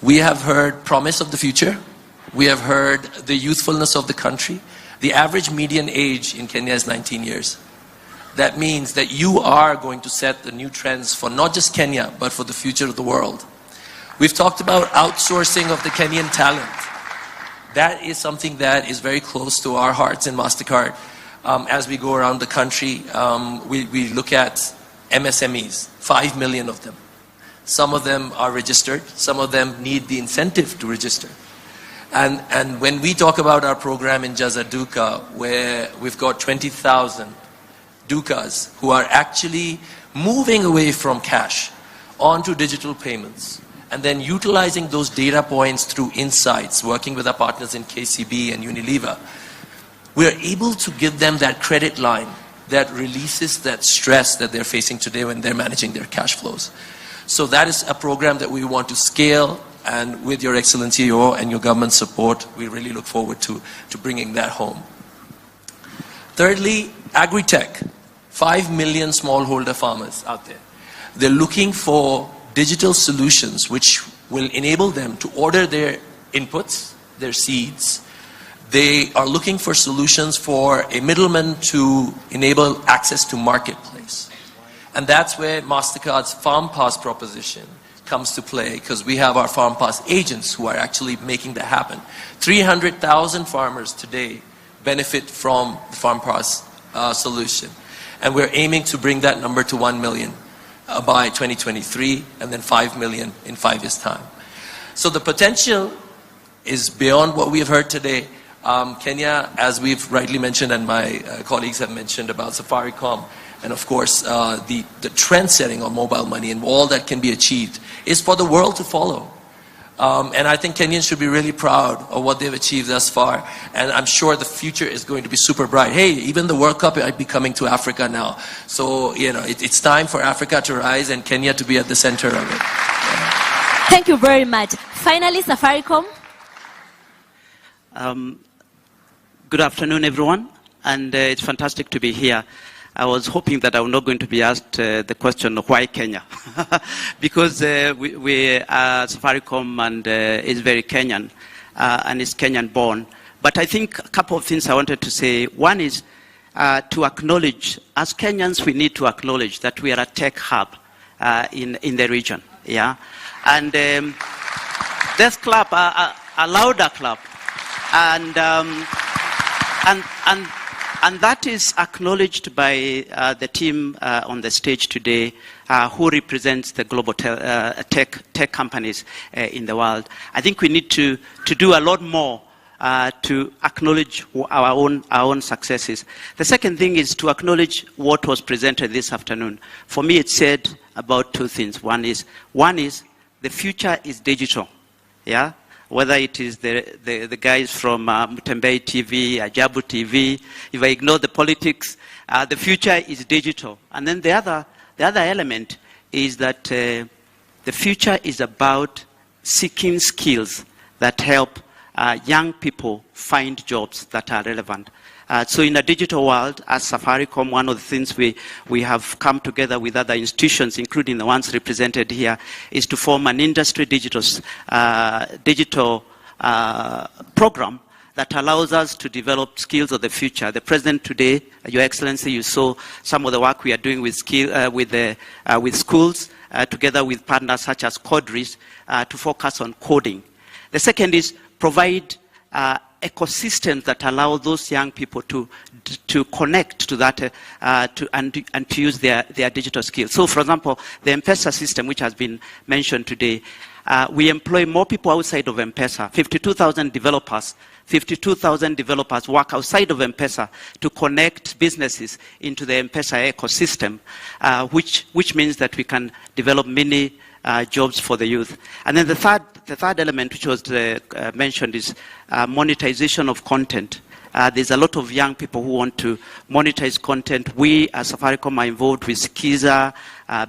We have heard promise of the future. We have heard the youthfulness of the country. The average median age in Kenya is 19 years. That means that you are going to set the new trends for not just Kenya, but for the future of the world. We've talked about outsourcing of the Kenyan talent. That is something that is very close to our hearts in MasterCard. As we go around the country, we look at MSMEs, 5 million of them. Some of them are registered. Some of them need the incentive to register. And when we talk about our program in Jaza Duka, where we've got 20,000 Dukas who are actually moving away from cash onto digital payments, and then utilizing those data points through insights, working with our partners in KCB and Unilever, we are able to give them that credit line that releases that stress that they're facing today when they're managing their cash flows. So that is a program that we want to scale And with Your Excellency and your government support, we really look forward to bringing that home. Thirdly, agri-tech. 5 million smallholder farmers out there. They're looking for digital solutions which will enable them to order their inputs, their seeds. They are looking for solutions for a middleman to enable access to marketplace. And that's where MasterCard's Farm Pass proposition comes to play, because we have our Farm Pass agents who are actually making that happen. 300,000 farmers today benefit from the Farm Pass solution. And we're aiming to bring that number to 1 million by 2023, and then 5 million in 5 years' time. So the potential is beyond what we have heard today. Kenya, as we've rightly mentioned, and my colleagues have mentioned about Safaricom, and of course the trend setting on mobile money and all that can be achieved, is for the world to follow. And I think Kenyans should be really proud of what they've achieved thus far. And I'm sure the future is going to be super bright. Hey, even the World Cup might be coming to Africa now. So, you know, it's time for Africa to rise and Kenya to be at the center of it. Thank you very much. Finally, Safaricom. Good afternoon, everyone. And it's fantastic to be here. I was hoping that I was not going to be asked the question, why Kenya? Because we are Safaricom and is very Kenyan and is Kenyan born. But I think a couple of things I wanted to say. One is to acknowledge, as Kenyans, we need to acknowledge that we are a tech hub in the region. Yeah, and let's clap, a louder clap, and that is acknowledged by the team on the stage today, who represents the global tech companies in the world. I think we need to do a lot more to acknowledge our own successes. The second thing is to acknowledge what was presented this afternoon. For me, it said about two things. One is the future is digital. Yeah. Whether it is the guys from Mutembei TV, Ajabu TV, if I ignore the politics, the future is digital. And then the other element is that the future is about seeking skills that help young people find jobs that are relevant. So in a digital world, as Safaricom, one of the things we have come together with other institutions, including the ones represented here, is to form an industry digital program that allows us to develop skills of the future. The President today, Your Excellency, you saw some of the work we are doing with schools, together with partners such as Codris, to focus on coding. The second is provide ecosystems that allow those young people to connect to that and to use their digital skills. So, for example, the M-Pesa system, which has been mentioned today, we employ more people outside of M-Pesa. 52,000 developers work outside of M-Pesa to connect businesses into the M-Pesa ecosystem, which means that we can develop many jobs for the youth. And then the third element, which was mentioned, is monetization of content. There's a lot of young people who want to monetize content. We, as Safaricom, are involved with Skiza,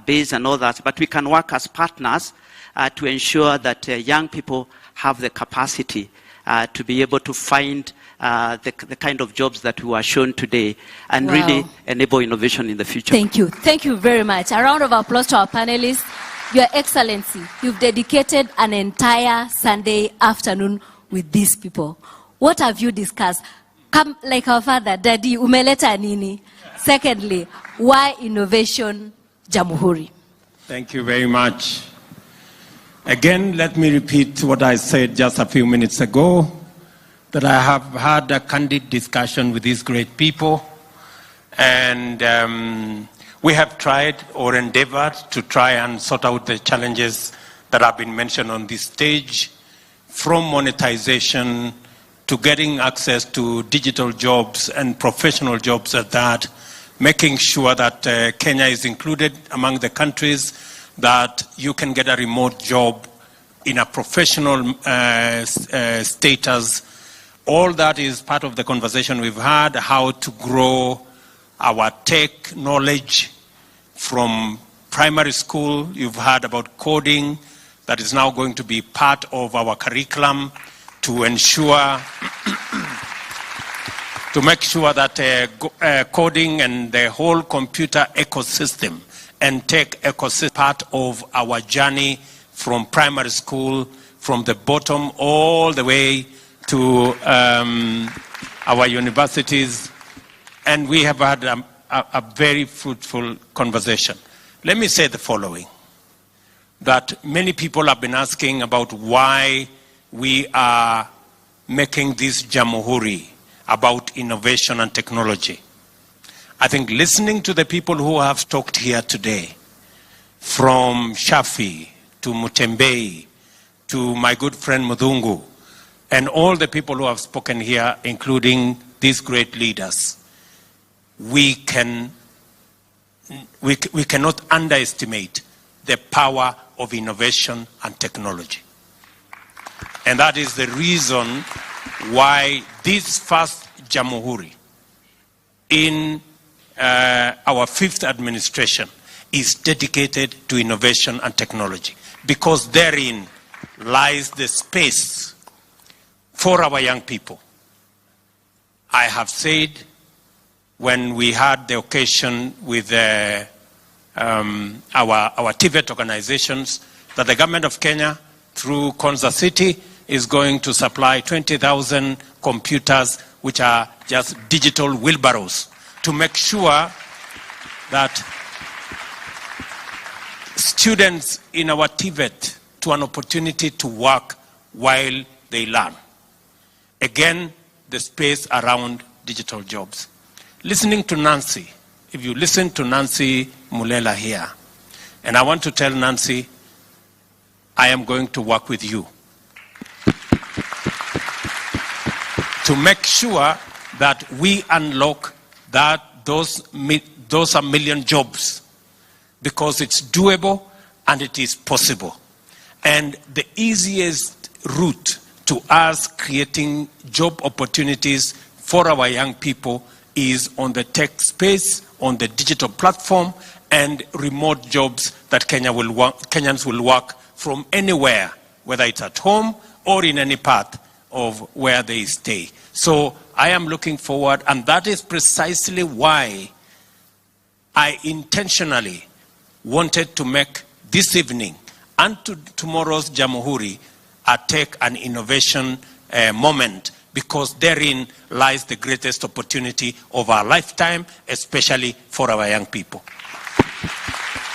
Base, and all that, but we can work as partners to ensure that young people have the capacity to be able to find the kind of jobs that we are shown today and really enable innovation in the future. Thank you. Thank you very much. A round of applause to our panelists. Your Excellency, you've dedicated an entire Sunday afternoon with these people. What have you discussed? Come like our father, Daddy, umeleta nini? Secondly, why innovation Jamhuri? Thank you very much. Again, let me repeat what I said just a few minutes ago, that I have had a candid discussion with these great people, and we have tried or endeavored to try and sort out the challenges that have been mentioned on this stage, from monetization to getting access to digital jobs and professional jobs at that, making sure that Kenya is included among the countries that you can get a remote job in a professional status. All that is part of the conversation we've had, how to grow our tech knowledge from primary school. You've heard about coding, that is now going to be part of our curriculum to ensure, to make sure that coding and the whole computer ecosystem and tech ecosystem part of our journey from primary school, from the bottom all the way to our universities. And we have had a very fruitful conversation. Let me say the following, that many people have been asking about why we are making this Jamhuri about innovation and technology. I think listening to the people who have talked here today, from Shafi to Mutembei to my good friend Mudungu, and all the people who have spoken here, including these great leaders, we cannot underestimate the power of innovation and technology. And that is the reason why this first Jamhuri in our fifth administration is dedicated to innovation and technology, because therein lies the space for our young people. I have said when we had the occasion with our TVET organizations that the government of Kenya, through Konza City, is going to supply 20,000 computers, which are just digital wheelbarrows, to make sure that students in our TVET to an opportunity to work while they learn. Again, the space around digital jobs. Listening to Nancy, if you listen to Nancy Mulela here, and I want to tell Nancy, I am going to work with you to make sure that we unlock those a million jobs, because it's doable and it is possible. And the easiest route to us creating job opportunities for our young people is on the tech space, on the digital platform, and remote jobs that Kenyans will work from anywhere, whether it's at home or in any part of where they stay. So I am looking forward, and that is precisely why I intentionally wanted to make this evening and tomorrow's Jamhuri a tech and innovation moment, because therein lies the greatest opportunity of our lifetime, especially for our young people.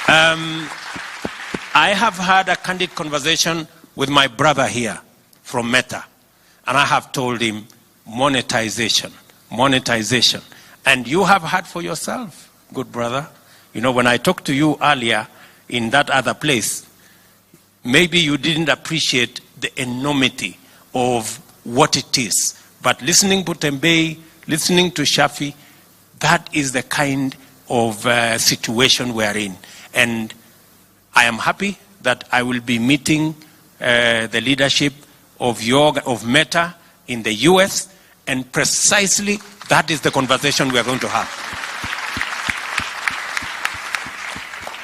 I have had a candid conversation with my brother here from Meta, and I have told him monetization. And you have heard for yourself, good brother. You know, when I talked to you earlier in that other place, maybe you didn't appreciate the enormity of what it is. But listening to Tembei, listening to Shafi, that is the kind of situation we are in. And I am happy that I will be meeting the leadership of Meta in the US, and precisely that is the conversation we are going to have.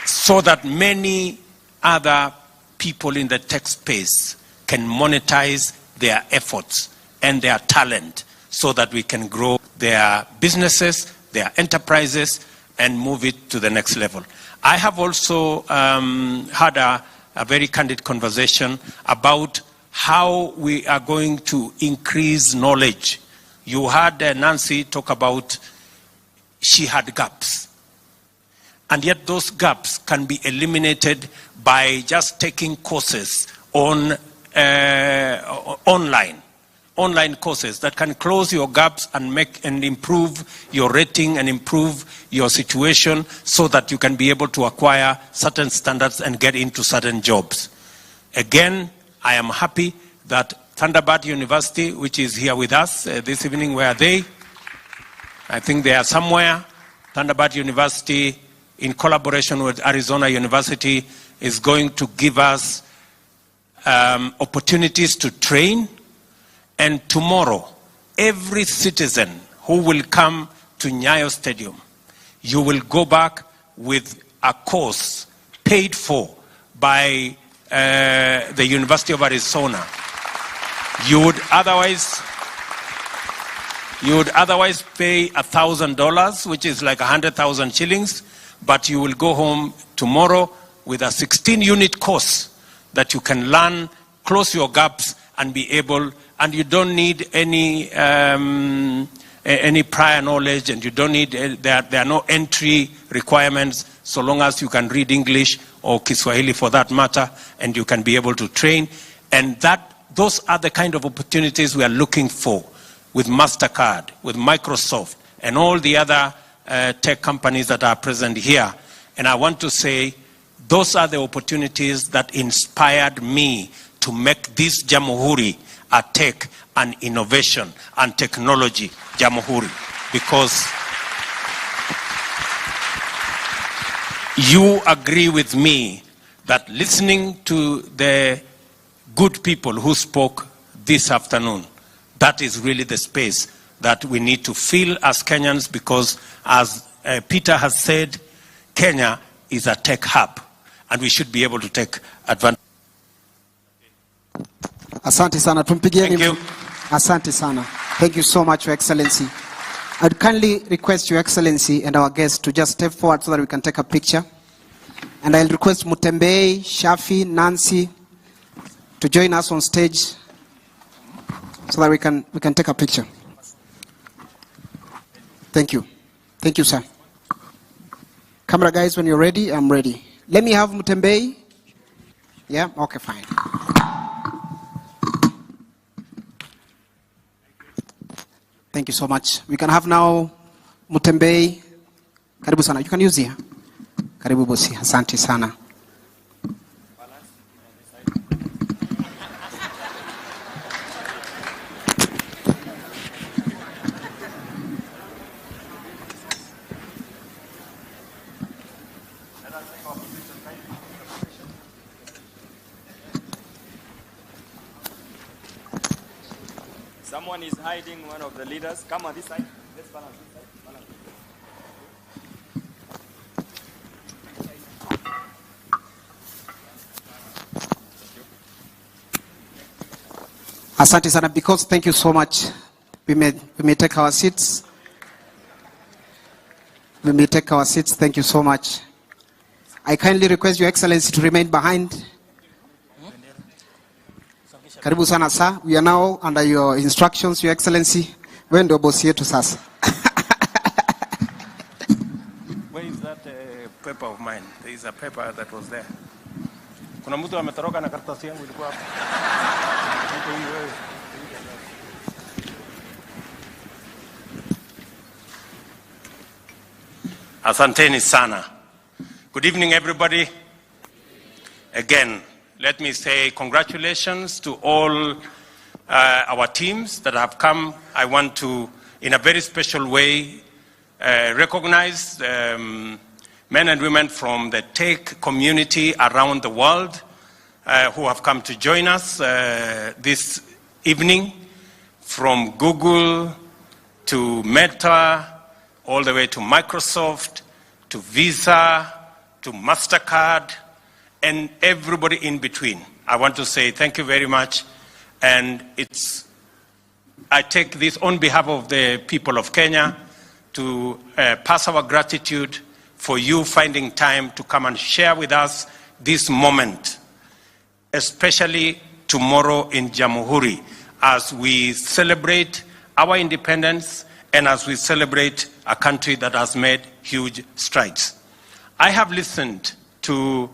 So that many other people in the tech space can monetize their efforts and their talent, so that we can grow their businesses, their enterprises, and move it to the next level. I have also had a very candid conversation about how we are going to increase knowledge. You heard Nancy talk about she had gaps. And yet those gaps can be eliminated by just taking courses on online courses that can close your gaps and make and improve your rating and improve your situation, so that you can be able to acquire certain standards and get into certain jobs. Again, I am happy that Thunderbird University, which is here with us this evening, where are they? I think they are somewhere. Thunderbird University, in collaboration with Arizona University, is going to give us opportunities to train. And tomorrow, every citizen who will come to Nyayo Stadium, you will go back with a course paid for by the University of Arizona. You would otherwise pay $1,000, which is like 100,000 shillings, but you will go home tomorrow with a 16-unit course that you can learn, close your gaps, and be able, and you don't need any prior knowledge, and you don't need, there are no entry requirements, so long as you can read English or Kiswahili for that matter, and you can be able to train. And those are the kind of opportunities we are looking for with MasterCard, with Microsoft, and all the other tech companies that are present here. And I want to say, those are the opportunities that inspired me to make this Jamhuri a tech and innovation and technology Jamhuri. Because you agree with me that listening to the good people who spoke this afternoon, that is really the space that we need to fill as Kenyans, because as Peter has said, Kenya is a tech hub, and we should be able to take advantage. Asante sana. Thank you. Asante sana. Thank you so much, Your Excellency. I'd kindly request Your Excellency and our guests to just step forward so that we can take a picture. And I'll request Mutembei, Shafi, Nancy to join us on stage so that we can take a picture. Thank you. Thank you, sir. Camera guys, when you're ready, I'm ready. Let me have Mutembei. Yeah? Okay, fine. Thank you so much. We can have now Mutembei. Karibu sana. You can use here. Karibu bosi. Asante sana. Someone is hiding one of the leaders. Come on this side. Let's balance this side. Balance. Asante sana. Because thank you so much. We may take our seats. We may take our seats. Thank you so much. I kindly request Your Excellency to remain behind. Karibu sana sir. We are now under your instructions, Your Excellency. Wewe ndio bosi yetu sasa. Where is that paper of mine? There is a paper that was there. Kuna mtu ametoroka na karatasi yangu ilikuwa hapa. Asanteni sana. Good evening, everybody. Again, let me say congratulations to all our teams that have come. I want to, in a very special way, recognize men and women from the tech community around the world who have come to join us this evening, from Google to Meta, all the way to Microsoft, to Visa, to MasterCard, and everybody in between. I want to say thank you very much. And I take this on behalf of the people of Kenya to pass our gratitude for you finding time to come and share with us this moment, especially tomorrow in Jamhuri, as we celebrate our independence and as we celebrate a country that has made huge strides. I have listened to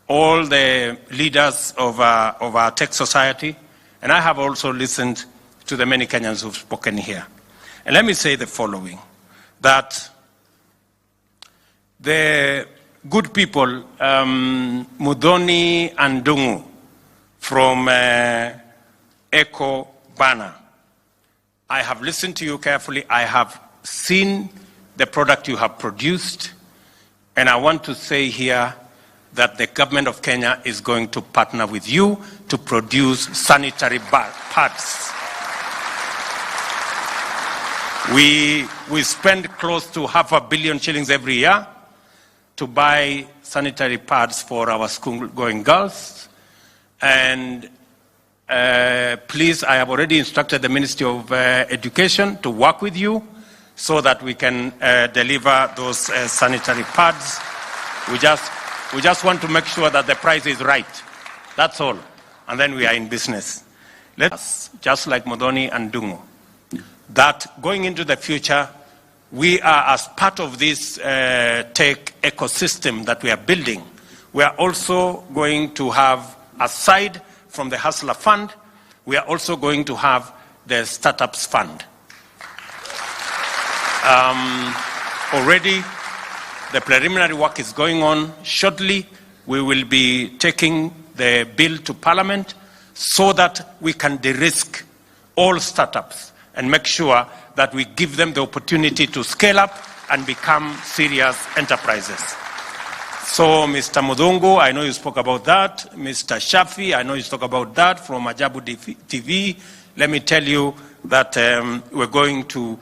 all the leaders of our tech society, and I have also listened to the many Kenyans who've spoken here. And let me say the following, that the good people, Mudhoni and Dungu from Ecobana, I have listened to you carefully. I have seen the product you have produced, and I want to say here that the government of Kenya is going to partner with you to produce sanitary pads. We spend close to 500 million shillings every year to buy sanitary pads for our school-going girls. And please, I have already instructed the Ministry of Education to work with you so that we can deliver those sanitary pads. We just want to make sure that the price is right. That's all. And then we are in business. Let's, just like Modoni and Dungo, that going into the future, we are, as part of this tech ecosystem that we are building, we are also going to have, aside from the Hustler Fund, we are also going to have the Startups Fund. Already, the preliminary work is going on. Shortly, we will be taking the bill to Parliament so that we can de-risk all startups and make sure that we give them the opportunity to scale up and become serious enterprises. So, Mr. Mudungu, I know you spoke about that. Mr. Shafi, I know you spoke about that from Ajabu TV. Let me tell you that we're going to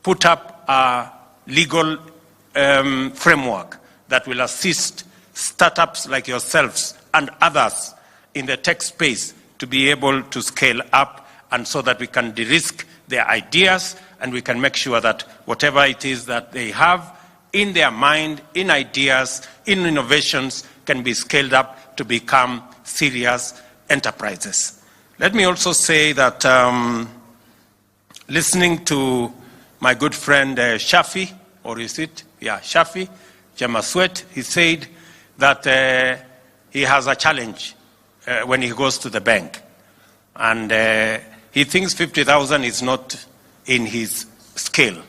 put up a legal framework that will assist startups like yourselves and others in the tech space to be able to scale up, and so that we can de-risk their ideas and we can make sure that whatever it is that they have in their mind, in ideas, in innovations, can be scaled up to become serious enterprises. Let me also say that listening to my good friend Shafi, or is it? Yeah, Shafi, Jamaswet, he said that he has a challenge when he goes to the bank. And he thinks 50,000 is not in his scale.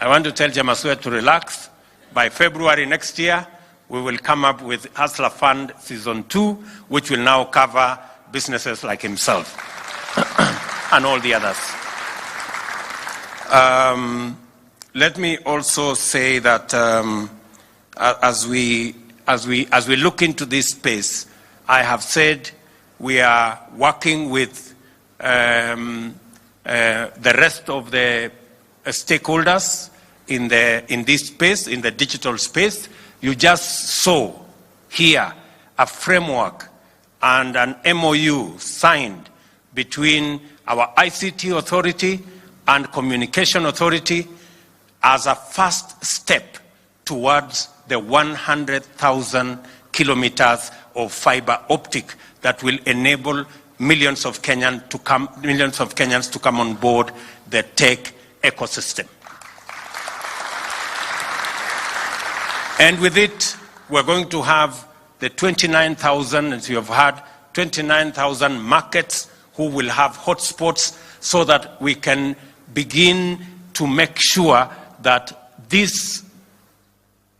I want to tell Jamaswet to relax. By February next year, we will come up with Hustler Fund Season 2, which will now cover businesses like himself and all the others. Let me also say that as we look into this space, I have said we are working with the rest of the stakeholders in this space, in the digital space. You just saw here a framework and an MOU signed between our ICT authority and communication authority as a first step towards the 100,000 kilometers of fiber optic that will enable millions of Kenyans to come on board the tech ecosystem. And with it, we're going to have the 29,000, as you have heard, 29,000 markets who will have hotspots, so that we can begin to make sure that this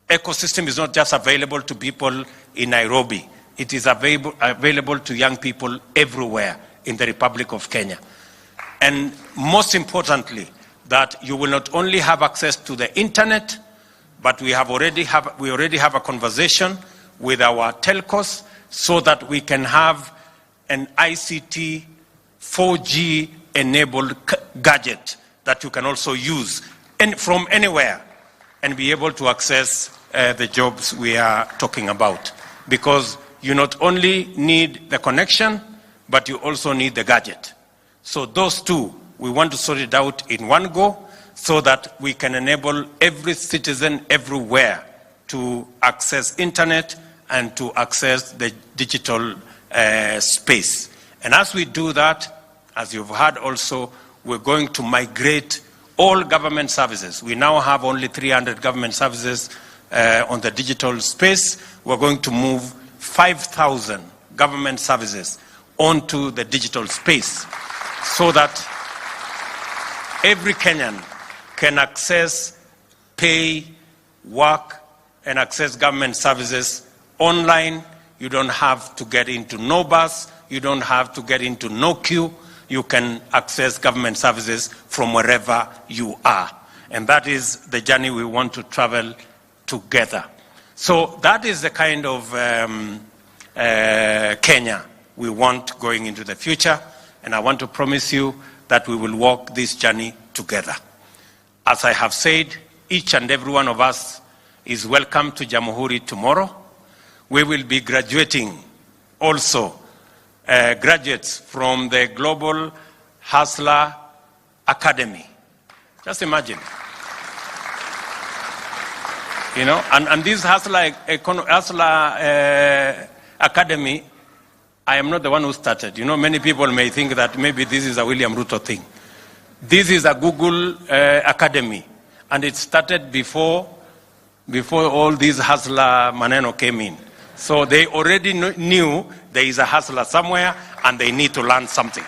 ecosystem is not just available to people in Nairobi. It is available to young people everywhere in the Republic of Kenya. And most importantly, that you will not only have access to the internet, but we already have a conversation with our telcos so that we can have an ICT 4G enabled gadget that you can also use from anywhere and be able to access the jobs we are talking about. Because you not only need the connection, but you also need the gadget. So those two, we want to sort it out in one go so that we can enable every citizen everywhere to access internet and to access the digital space. And as we do that, as you've heard also, we're going to migrate all government services. We now have only 300 government services on the digital space. We're going to move 5,000 government services onto the digital space so that every Kenyan can access, pay, work, and access government services online. You don't have to get into no bus. You don't have to get into no queue. You can access government services from wherever you are. And that is the journey we want to travel together. So that is the kind of Kenya we want going into the future. And I want to promise you that we will walk this journey together. As I have said, each and every one of us is welcome to Jamhuri tomorrow. We will be graduating also graduates from the Global Hustler Academy. Just imagine. You know, and this Hustler Academy, I am not the one who started. You know, many people may think that maybe this is a William Ruto thing. This is a Google Academy, and it started before all these Hustler Maneno came in. So they already knew there is a hustler somewhere, and they need to learn something.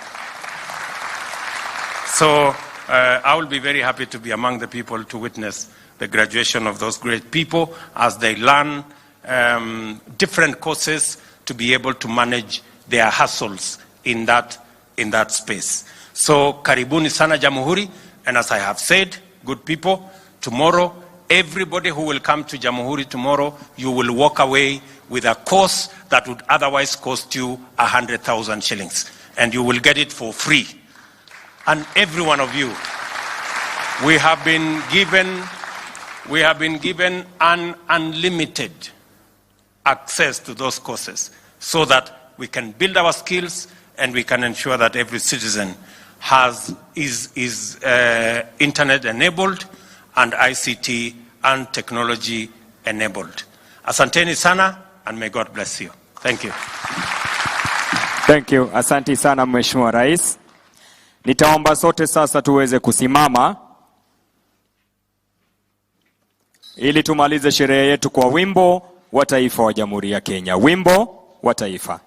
So I will be very happy to be among the people to witness the graduation of those great people as they learn different courses to be able to manage their hustles in that space. So karibuni sana Jamhuri, and as I have said, good people, tomorrow, everybody who will come to Jamhuri tomorrow, you will walk away with a course that would otherwise cost you 100,000 shillings, and you will get it for free. And every one of you, we have been given an unlimited access to those courses so that we can build our skills and we can ensure that every citizen is internet enabled and ICT and technology enabled. Asanteni sana, and may God bless you. Thank you. Thank you. Asanti sana Mheshimiwa Rais. Nitaomba sote sasa tuweze kusimama ili tumalize sherehe yetu kwa wimbo wa taifa wa Jamhuri ya Kenya. Wimbo wa taifa.